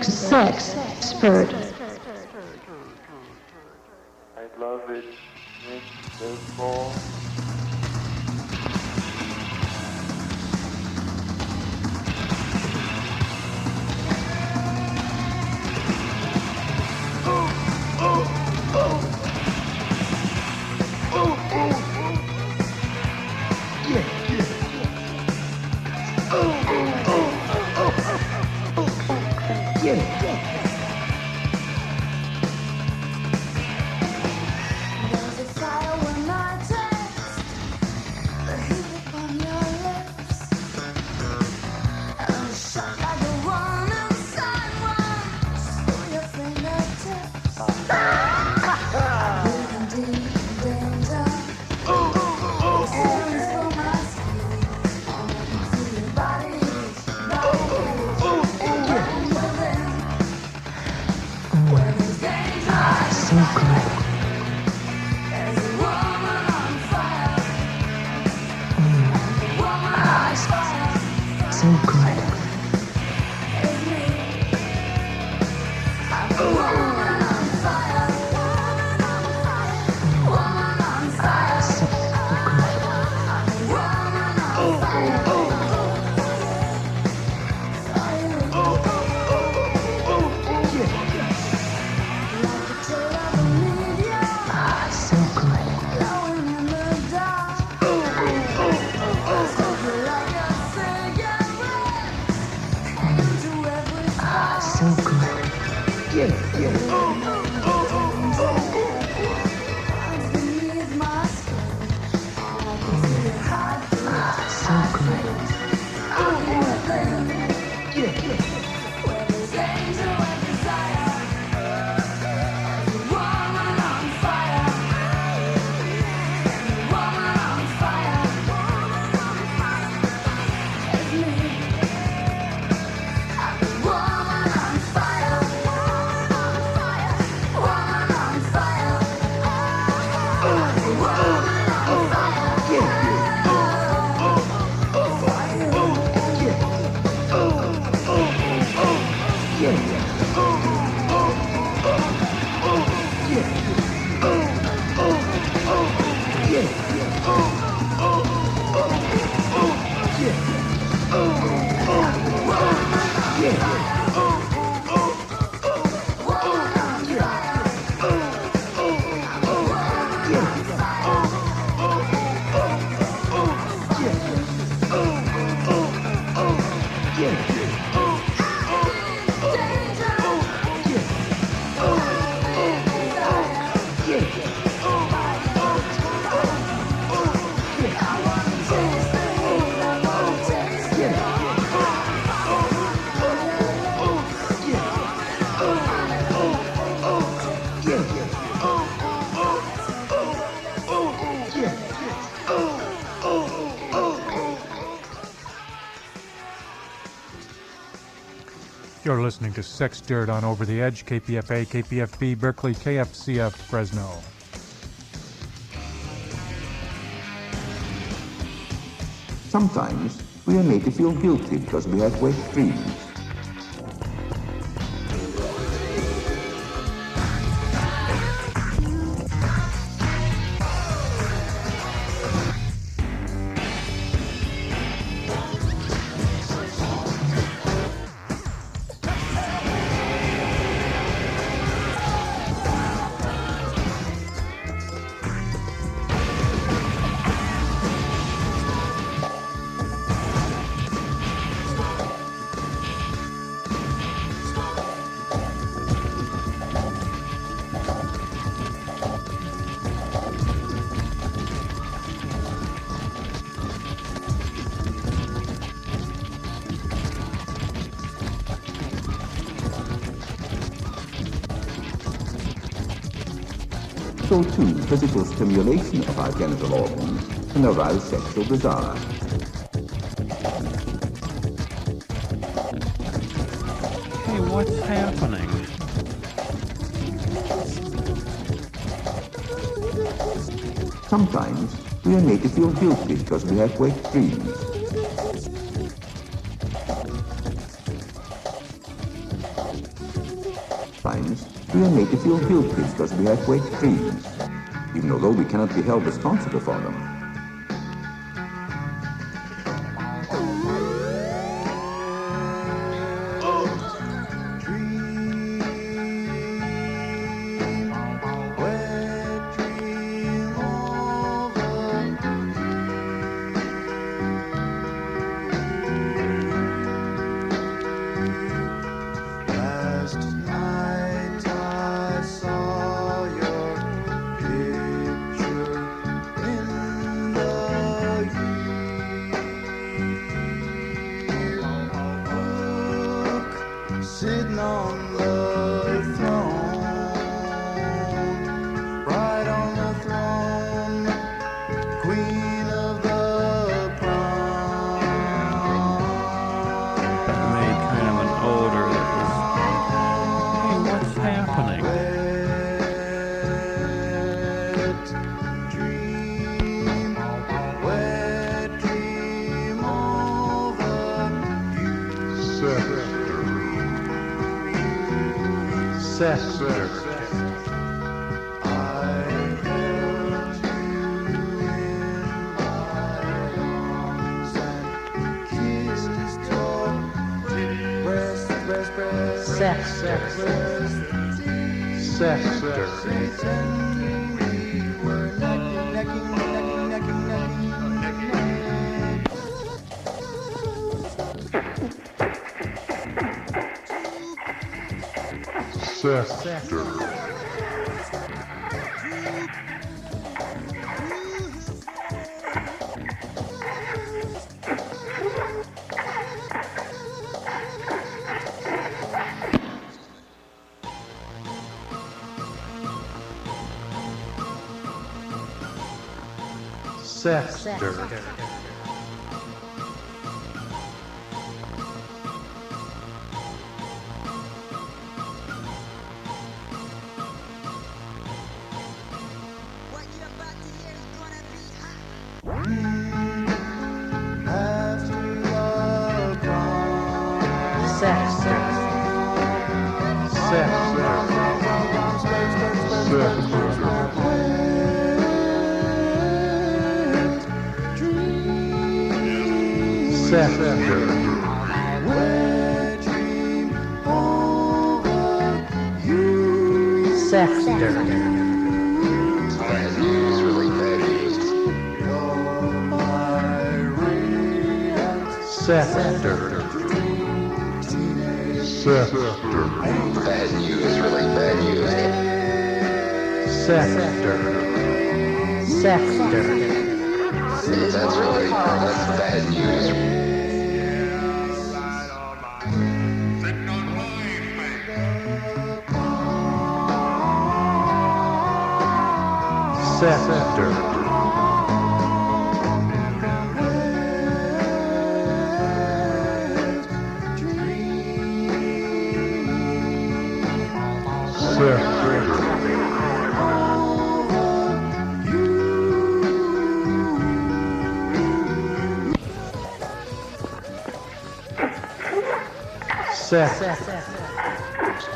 Sex expert. I love it when there's more. So good. You're listening to Sex Dirt on Over the Edge, KPFA, KPFB, Berkeley, KFCF, Fresno. Sometimes we are made to feel guilty because we have wet dreams. So too, physical stimulation of our genital organs can arouse sexual desire. Hey, what's happening? Sometimes we are made to feel guilty because we have wet dreams. Sometimes we are made to feel guilty because we have wet dreams, even although we cannot be held responsible for them. Sitting on the throne, right on the throne, queen of the prom. That made kind of an odor that was, hey, what's happening? Wet dream over you. Sector. I held you in my arms and kissed your breast. Sector. Pretend we were necking. Sector. Sector. Bad news, really bad news. Sector. That's bad news. Sector.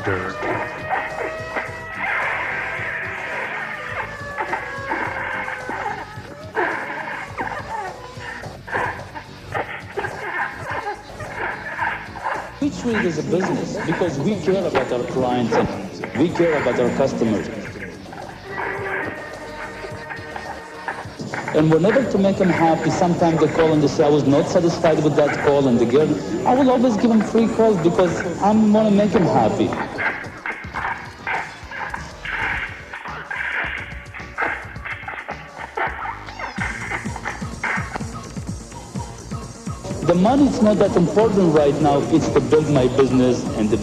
Dirt. We treat it as a business because we care about our clients and we care about our customers. And whenever to make them happy, sometimes they call and they say, I was not satisfied with that call, and again, I will always give them free calls because I want to make them happy. The money's not that important right now. It's to build my business and to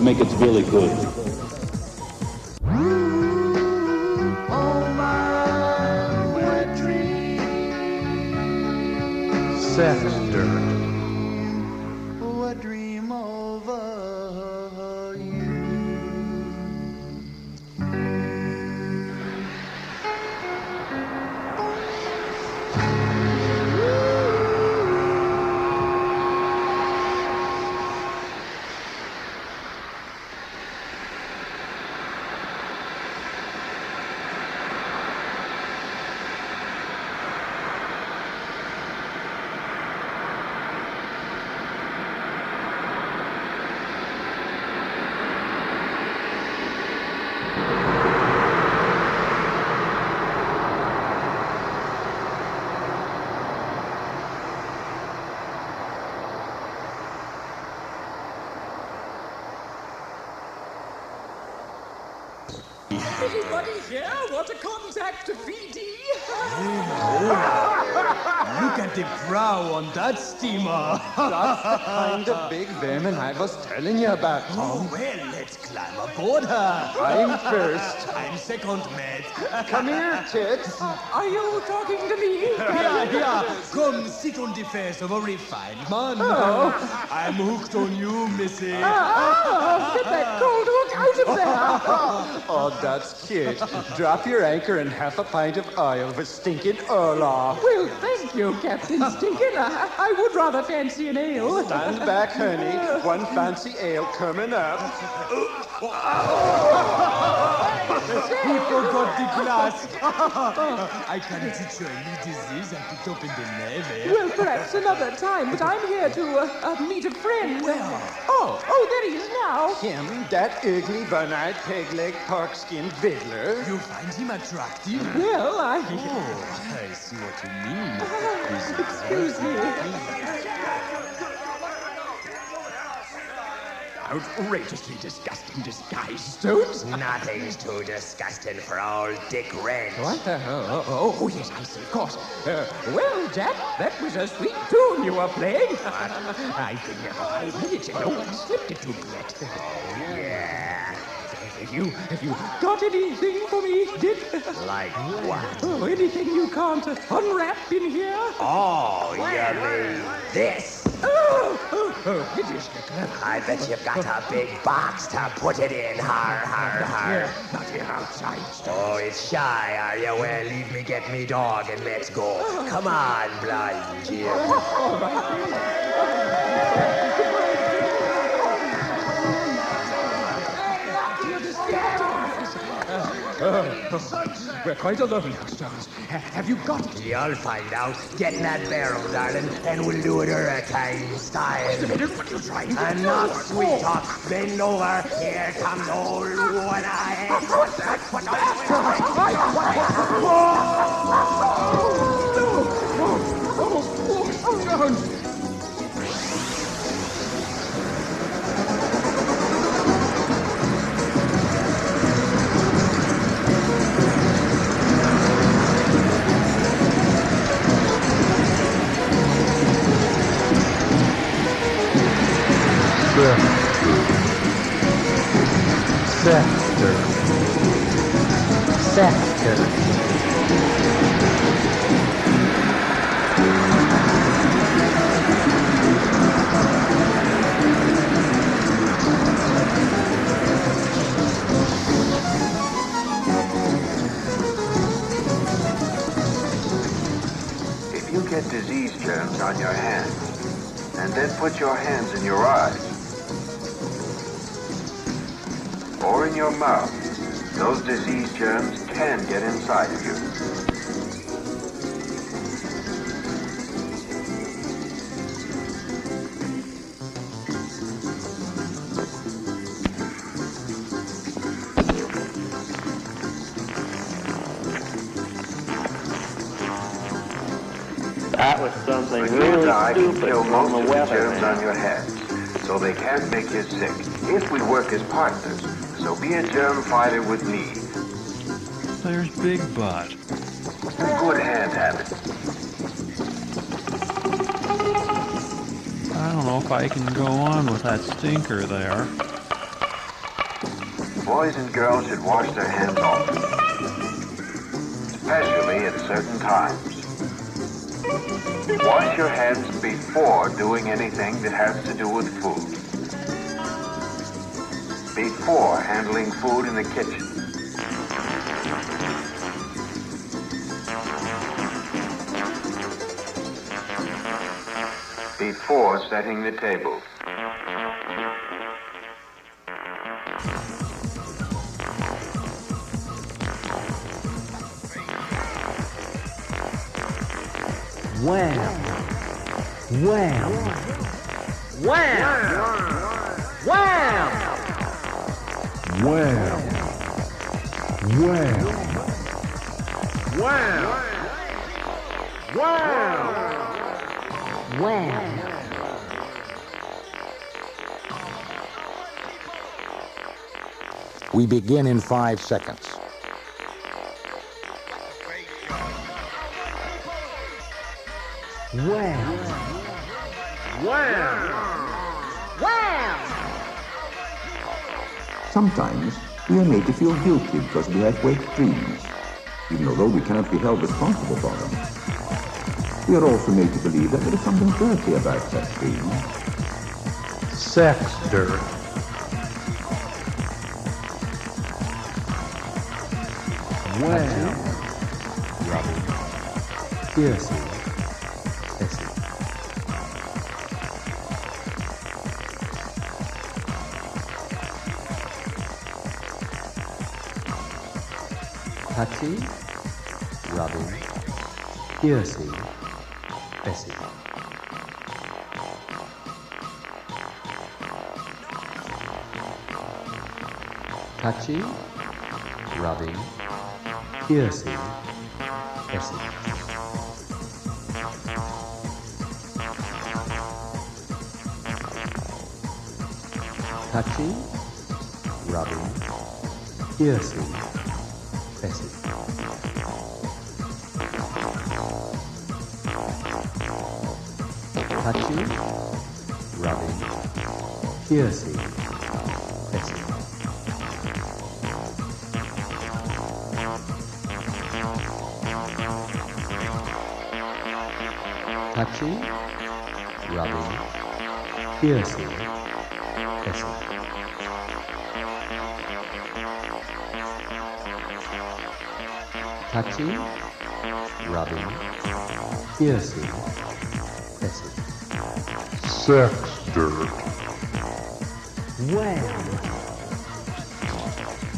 make it really good. Dirt. Oh, I dream over you. Anybody here want to contact VD? Look at the prow on that steamer. That's the kind of big vermin I was telling you about, Tom. Oh, well, let's climb aboard her. I'm first. I'm second, mate. Come here, Tits. Are you talking to me? Here. Come sit on the face of a refined man. Oh. I'm hooked on you, missy. Get that cold hook out of there! Oh, that's cute. Drop your anchor and half a pint of oil for stinking Olaf. Well, thank you, Captain Stinkin. I would rather fancy an ale. Stand back, honey. One fancy ale coming up. He forgot the glass. I can teach you a new disease I picked up in the Navy. Well, perhaps another time, but I'm here to meet a friend. Oh, there he is now. Him, that ugly, one-eyed, peg-leg, pork-skinned fiddler. You find him attractive? Well, I see what you mean. Excuse me. Outrageously disgusting disguise, Stones. Nothing's too disgusting for old Dick Wrench. What? Oh, yes, I see, of course. Well, Jack, that was a sweet tune you were playing. I've been here for 5 minutes and no one slipped it to me yet. Yeah. Have you got anything for me, Dick? Like what? Oh, anything you can't unwrap in here? Oh, you mean this? Oh, it is clever. I bet you've got a big box to put it in. Har. Yeah, not here outside. Oh, it's shy, are you? Well, leave me get me dog and let's go. Come on, blind Jim. All right. We're quite alone now, Stones. Have you got it? You'll find out. Get in that barrel, darling, and we'll do it hurricane style. Wait a minute, what are you trying to do? And not sweet talk. Bend over. Here comes old one-eye. What's that? Stones! Sector. get disease germs on your hands, and then put your hands in your eyes or in your mouth, those disease germs can get inside of you. That was something But really your eye can stupid kill from most the of the germs weatherman. on your hands, so they can't make you sick if we work as partners. So be a germ fighter with me. There's Big Butt. A good hand habit. I don't know if I can go on with that stinker there. Boys and girls should wash their hands often, especially at certain times. Wash your hands before doing anything that has to do with food. Before handling food in the kitchen. Before setting the table. Wham! Wham! Wham! Wham! Wham! Wham! Wham! Wham! Wham! We begin in 5 seconds. Wham! Wham! Wham! Sometimes we are made to feel guilty because we have wake dreams, even although we cannot be held responsible for them. We are also made to believe that there is something dirty about such dreams. Sex dirt. Wham! Rubbing. Piercing. Kissing. Touching. Rubbing. Piercing. Kissing. Touching. Rubbing. Piercing. Kissing. Touching, rubbing, piercing, kissing. Touching, rubbing, piercing, kissing. Touching, rubbing, piercing, kissing. Touching, rubbing, piercing, kissing. Sex dirt. Wham!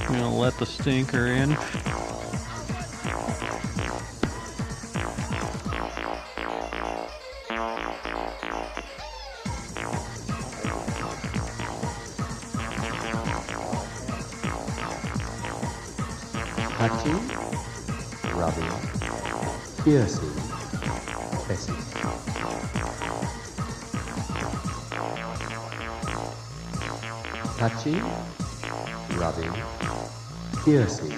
You know, let the stinker in. Touching, rubbing, piercing, kissing. Touching, rubbing, piercing,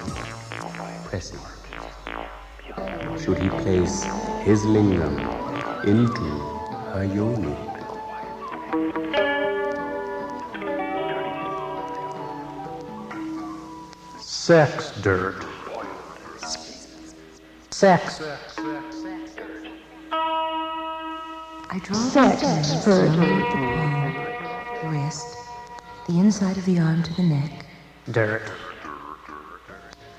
pressing. Should he place his lingam into her yoni? Sex dirt. Sex. I draw Sex the hands dirt. slowly at the palm, the wrist, the inside of the arm to the neck, Dirt.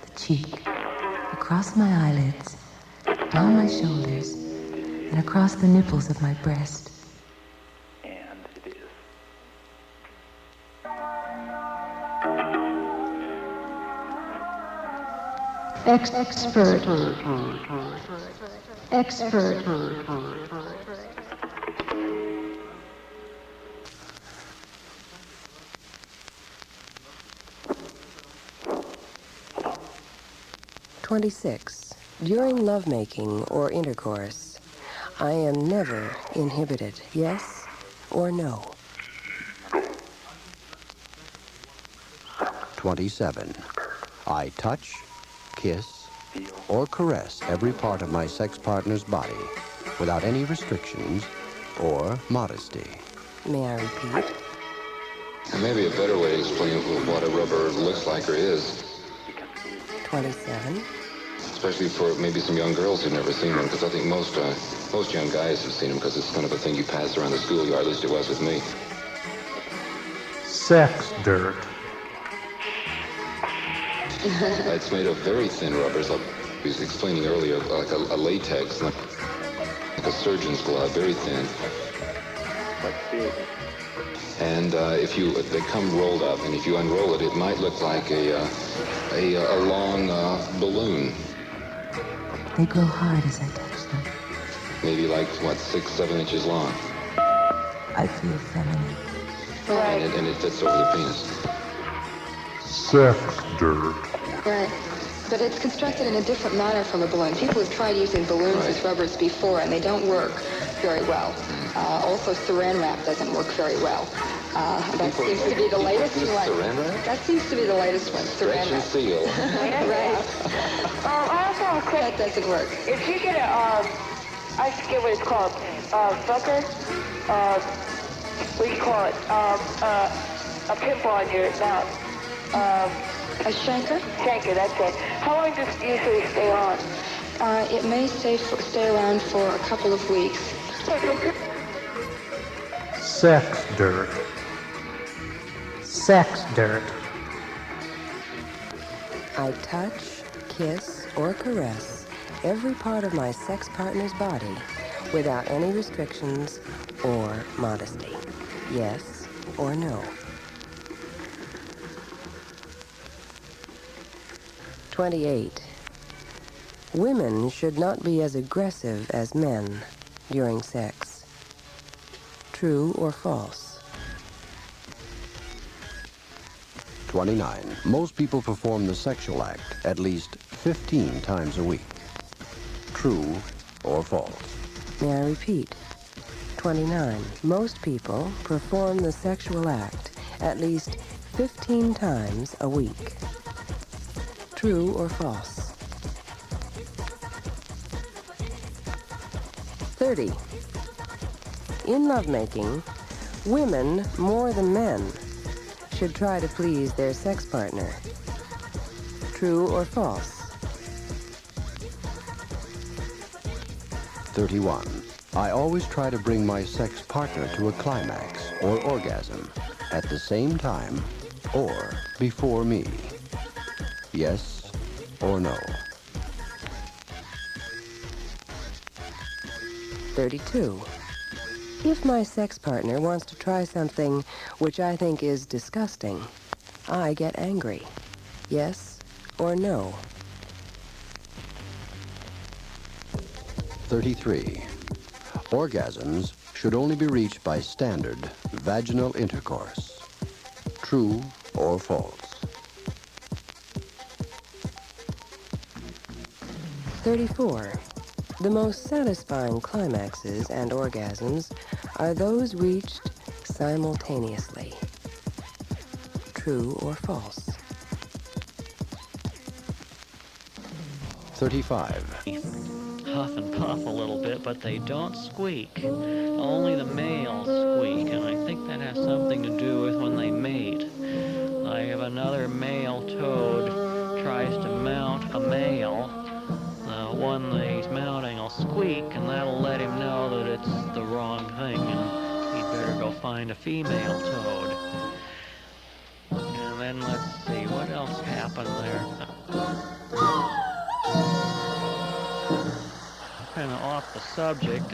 the cheek, across my eyelids, down my shoulders, and across the nipples of my breast. And it is. Expert. 26. During lovemaking or intercourse, I am never inhibited, yes or no? 27. I touch, kiss, or caress every part of my sex partner's body without any restrictions or modesty. May I repeat? Maybe a better way to explain what a rubber looks like or is. 27. Especially for maybe some young girls who've never seen one, because I think most young guys have seen them, because it's kind of a thing you pass around the schoolyard, at least it was with me. Sex dirt. It's made of very thin rubbers, like I was explaining earlier, like a latex, like a surgeon's glove, very thin. Like big. And they come rolled up, and if you unroll it, it might look like a long balloon. They grow hard as I touch them. Maybe like, 6-7 inches long. I feel feminine. And it fits over the penis. Sex dirt. Right. But it's constructed in a different manner from a balloon. People have tried using balloons as rubbers before, and they don't work very well. Also, saran wrap doesn't work very well. That seems to be the latest one. Saran wrap? That seems to be the latest one. Saran wrap. Seal. Right. I also have a question. That doesn't work. If you get I forget what it's called, fucker, what do you call it? A pimple on your mouth. A shanker? Shanker, that's it. How long does it usually stay on? It may stay around for a couple of weeks. Sex dirt. Sex dirt. I touch, kiss, or caress every part of my sex partner's body without any restrictions or modesty. Yes or no? 28. Women should not be as aggressive as men during sex. True or false? 29. Most people perform the sexual act at least 15 times a week. True or false? May I repeat? 29. Most people perform the sexual act at least 15 times a week. True or false? 30. In lovemaking, women more than men should try to please their sex partner. True or false? 31. I always try to bring my sex partner to a climax or orgasm at the same time or before me. Yes or no? 32. If my sex partner wants to try something which I think is disgusting, I get angry. Yes or no? 33. Orgasms should only be reached by standard vaginal intercourse. True or false? 34. The most satisfying climaxes and orgasms are those reached simultaneously. True or false? 35. Huff and puff a little bit, but they don't squeak. Only the males squeak, and I think that has something to do with when they mate. Like if another male toad tries to mount a male, the one that he's mounting will squeak, and that'll let him know that it's the wrong thing, and he'd better go find a female toad. And then let's see, what else happened there? Kind of off off the subject.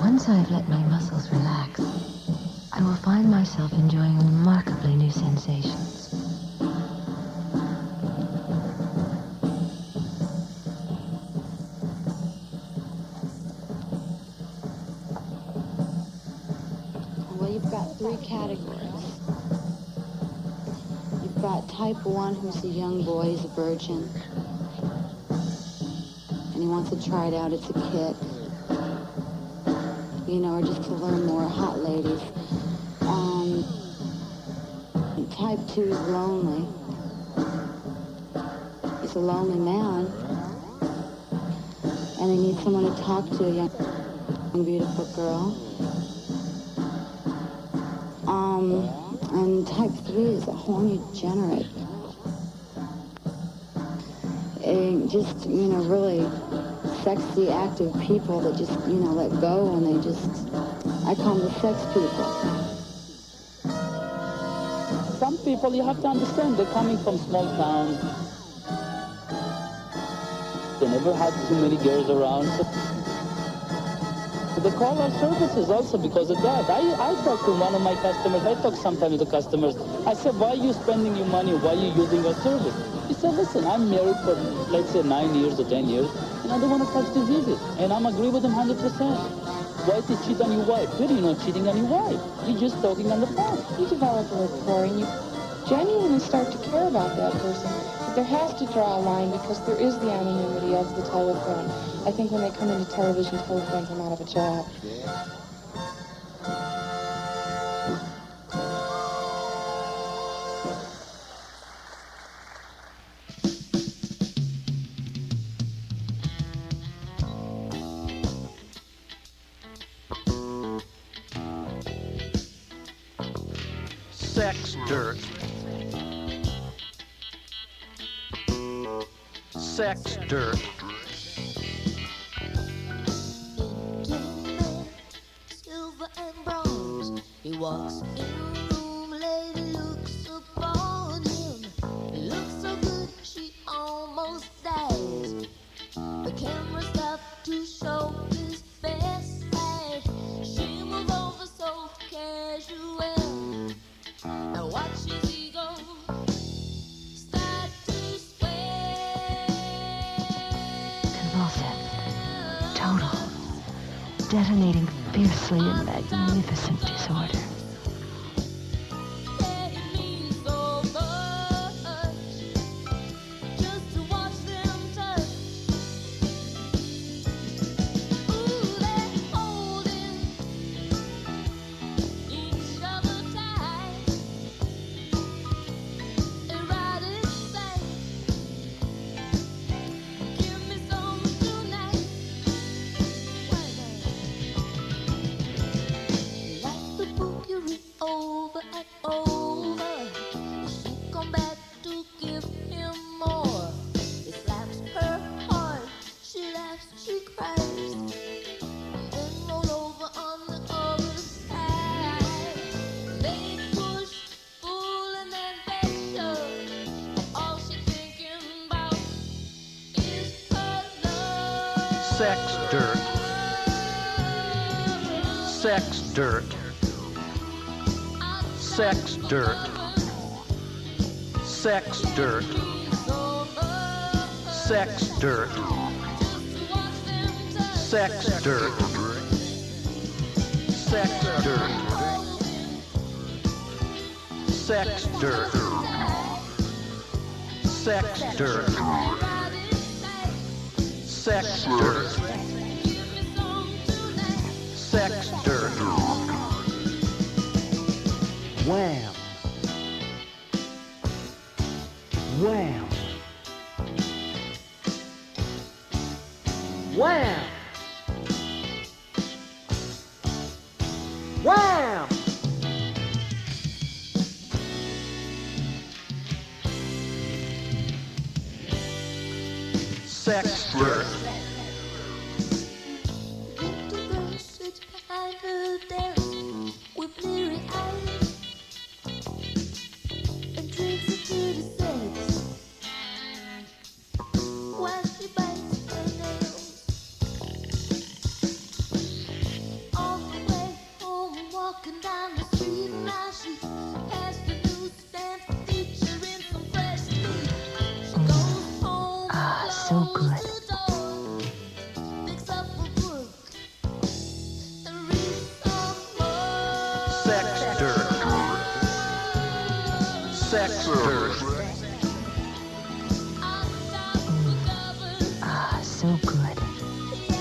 Once I've let my muscles relax, I will find myself enjoying remarkably new sensations. Well, you've got three categories. You've got type 1, who's a young boy, he's a virgin, and he wants to try it out, it's a kid. You know, or just to learn more, hot ladies. Type 2 is lonely. He's a lonely man, and he needs someone to talk to, a young, beautiful girl. And type 3 is a horny degenerate. And just, you know, really sexy, active people that just, you know, let go, and they just, I call them the sex people. Some people, you have to understand, they're coming from small towns. They never had too many girls around. So they call our services also because of that. I talk to one of my customers, I talk sometimes to the customers. I said, why are you spending your money? Why are you using our service? He said, listen, I'm married for, let's say, 9 years or 10 years, and I don't want to touch diseases. And I'm agree with him 100%. Why to cheat on your wife? Really, you're not cheating on your wife. You're just talking on the phone. You develop a rapport and you genuinely start to care about that person. But there has to draw a line because there is the anonymity of the telephone. I think when they come into television, telephones are out of a job. Sex dirt. Sex dirt. Silver and bronze. He walks in the room, a lady looks upon him. He looks so good, she almost dies. The camera stopped to show his best side. She moved over so casual. Now watch his ego start to sway. Convulsive, total, detonating fiercely in magnificent disorder. It means so much just to watch them touch. Ooh, they're holding each other tight. Erotic sight. Give me some tonight. Like the book you read over and over, she come back to give him more. It slaps her heart, she laughs, she cries, then roll over on the other side. They push, pull, and then they shove. All she thinking about is her love. Sex dirt. Sex dirt. Sex dirt. Sex dirt. Sex dirt. Sex dirt. Sex dirt. Sex dirt. Sex dirt. Sex dirt. Sex dirt. Wham! Wham! Wham! Wham! Sex dirt. Little girl sits behind her desk with bleary eyes and drinks a dirty sex. sex dirt. Ah, so good.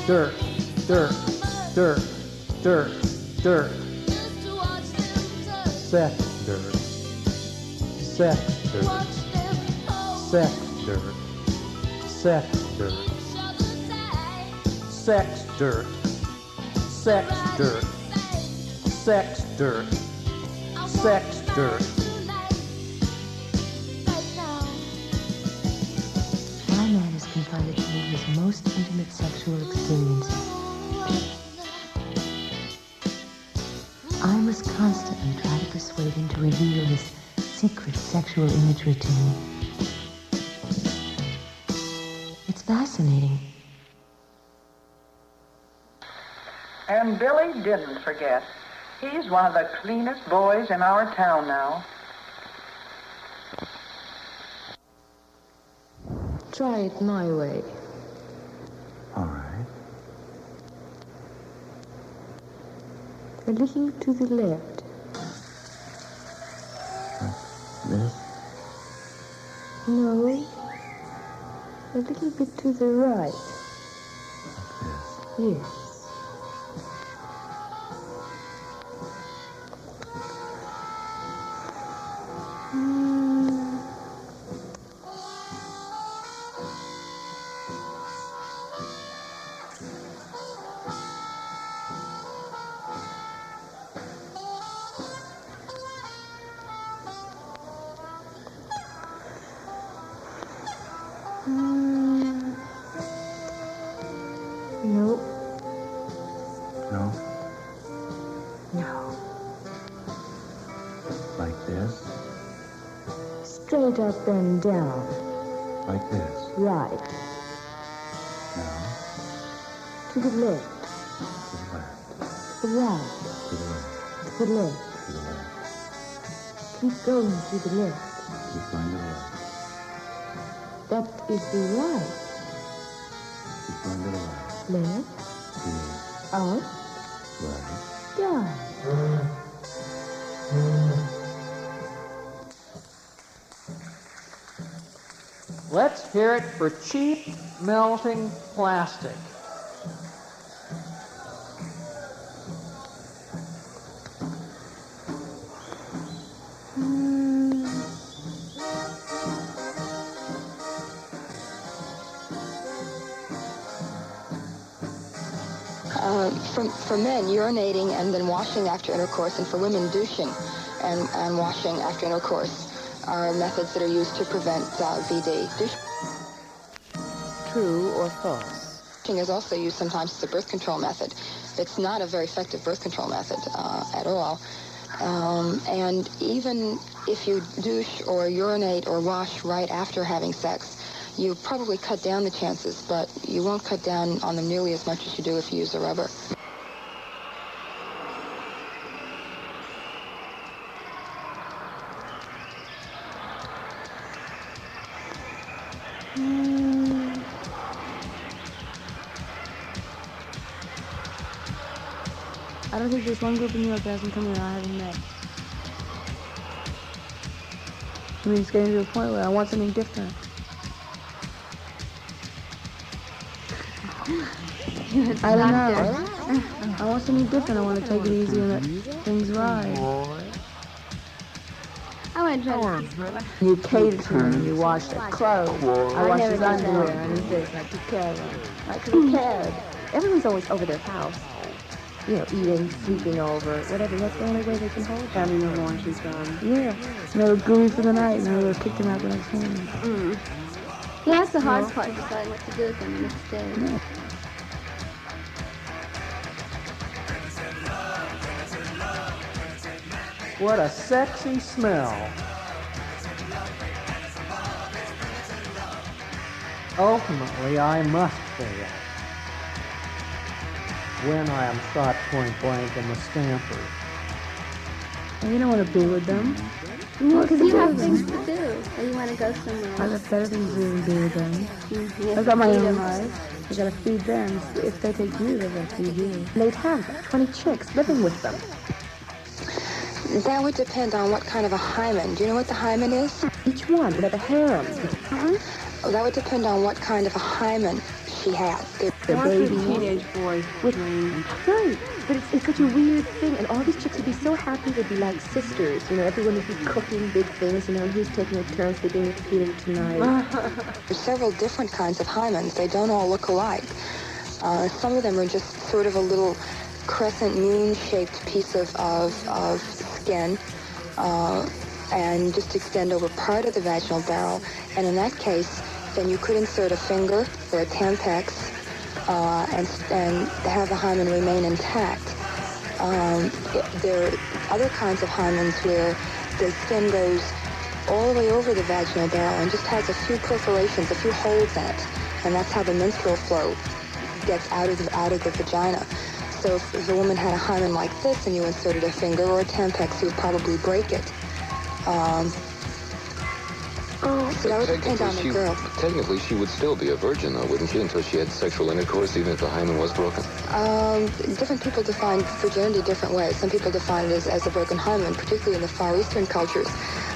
Dirt, dirt, dirt, dirt, dirt. Sex dirt. Sex dirt. Sex dirt. Sex dirt. Sex dirt. Sex dirt. Sex dirt. Sex dirt. My man is confided to me his most intimate sexual experiences. I must constantly try to persuade him to reveal his secret sexual imagery to me. It's fascinating. And Billy didn't forget. He's one of the cleanest boys in our town now. Try it my way. All right. A little to the left. This? No. A little bit to the right. Yes. No. No? No. Like this? Straight up and down. Like this? Right. No? To the left. To the left. To the right. To the left. To the left. To the left. Keep going to the left. Keep going to the left. That is the right. Keep going to the right. Left. Here. Up. Right. Down. Let's hear it for cheap melting plastic. For men, urinating and then washing after intercourse, and for women, douching and washing after intercourse are methods that are used to prevent VD. True or false? Douching is also used sometimes as a birth control method. It's not a very effective birth control method at all. And even if you douche or urinate or wash right after having sex, you probably cut down the chances, but you won't cut down on them nearly as much as you do if you use a rubber. I don't think there's one group in New York that hasn't come here I haven't met. I mean, it's getting to the point where I want something different. I don't know. I want something different. I want to take it easy and let things ride. I want to try to... You cater to him, you wash their clothes. I wash his underwear and his this, and I took care of him. I took care of him. Everyone's always over their house. You know, eating, sleeping over, whatever. That's the only way they can hold you. Having a lunch is gone. Yeah. And they were gooey for the night, and they would have kicked him out the next morning. Yeah, that's the hard part, deciding what to do with them the next day. Yeah. What a sexy smell. Ultimately, I must fail. When I am shot point blank in the Stanford. And you don't want to be with them. No, because you have things to do, or you want to go somewhere. I have better things to do than be with them. Mm-hmm. I've got my own life. I gotta feed them. If they take you, they gotta feed you. They'd have 20 chicks living with them. That would depend on what kind of a hymen. Do you know what the hymen is? Each one, whatever harem. Oh, that would depend on what kind of a hymen she had. They're baby teenage boys with dreams. Right, but it's such a weird thing, and all these chicks would be so happy they'd be like sisters. You know, everyone would be cooking big things, you know, and who's taking a turn sleeping with Peter tonight. There's several different kinds of hymens. They don't all look alike. Some of them are just sort of a little crescent moon-shaped piece of skin, and just extend over part of the vaginal barrel. And in that case, then you could insert a finger or a Tampax and have the hymen remain intact. There are other kinds of hymens where the skin goes all the way over the vaginal barrel and just has a few perforations, a few holes in it, and that's how the menstrual flow gets out of the vagina. So if a woman had a hymen like this and you inserted a finger or a Tampax, you would probably break it. So that would depend on the girl. Technically, she would still be a virgin, though, wouldn't she, until she had sexual intercourse, even if the hymen was broken? Different people define virginity different ways. Some people define it as a broken hymen, particularly in the Far Eastern cultures.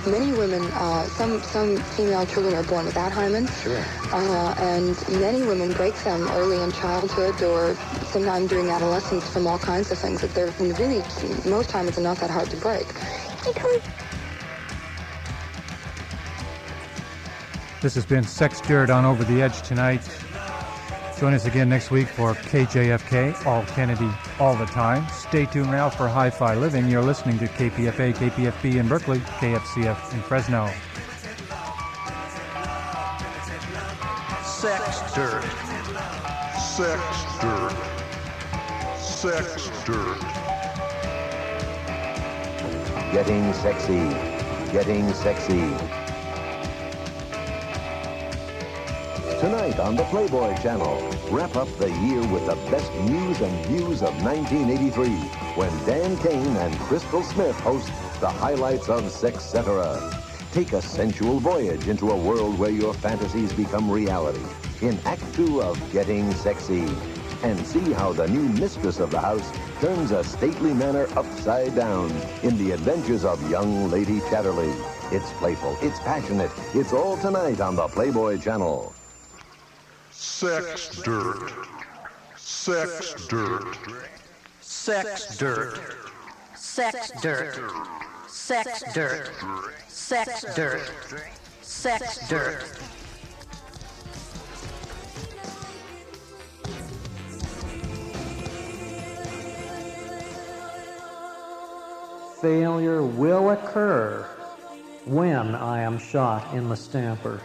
Many women, some female children are born without hymens. Sure. And many women break them early in childhood or sometime during adolescence from all kinds of things. That they're really, most hymens are not that hard to break. This has been Sex Dirt on Over the Edge tonight. Join us again next week for KJFK, All Kennedy, all the time. Stay tuned now for Hi-Fi Living. You're listening to KPFA, KPFB in Berkeley, KFCF in Fresno. Sex Dirt. Sex Dirt. Sex Dirt. Getting sexy. Getting sexy. Tonight on the Playboy Channel, wrap up the year with the best news and views of 1983 when Dan Kane and Crystal Smith host the highlights of Sexcetera. Take a sensual voyage into a world where your fantasies become reality in Act 2 of Getting Sexy. And see how the new mistress of the house turns a stately manor upside down in the adventures of young Lady Chatterley. It's playful, it's passionate, it's all tonight on the Playboy Channel. Sex Dirt. Sex Dirt. Sex Dirt. Sex Dirt. Sex Dirt. Sex Dirt. Sex Dirt. Failure will occur when I am shot in the stamper.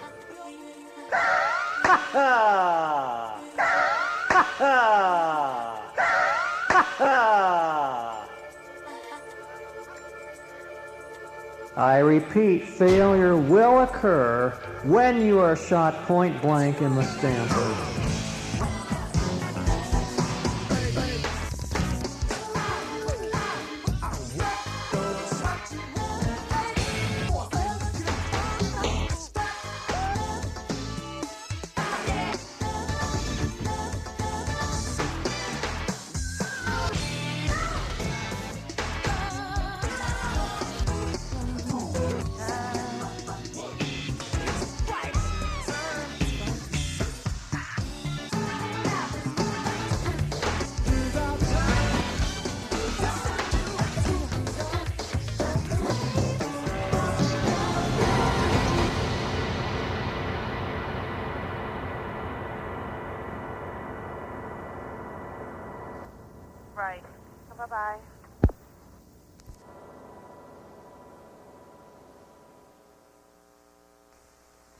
I repeat, failure will occur when you are shot point blank in the stamper. Right. Bye-bye.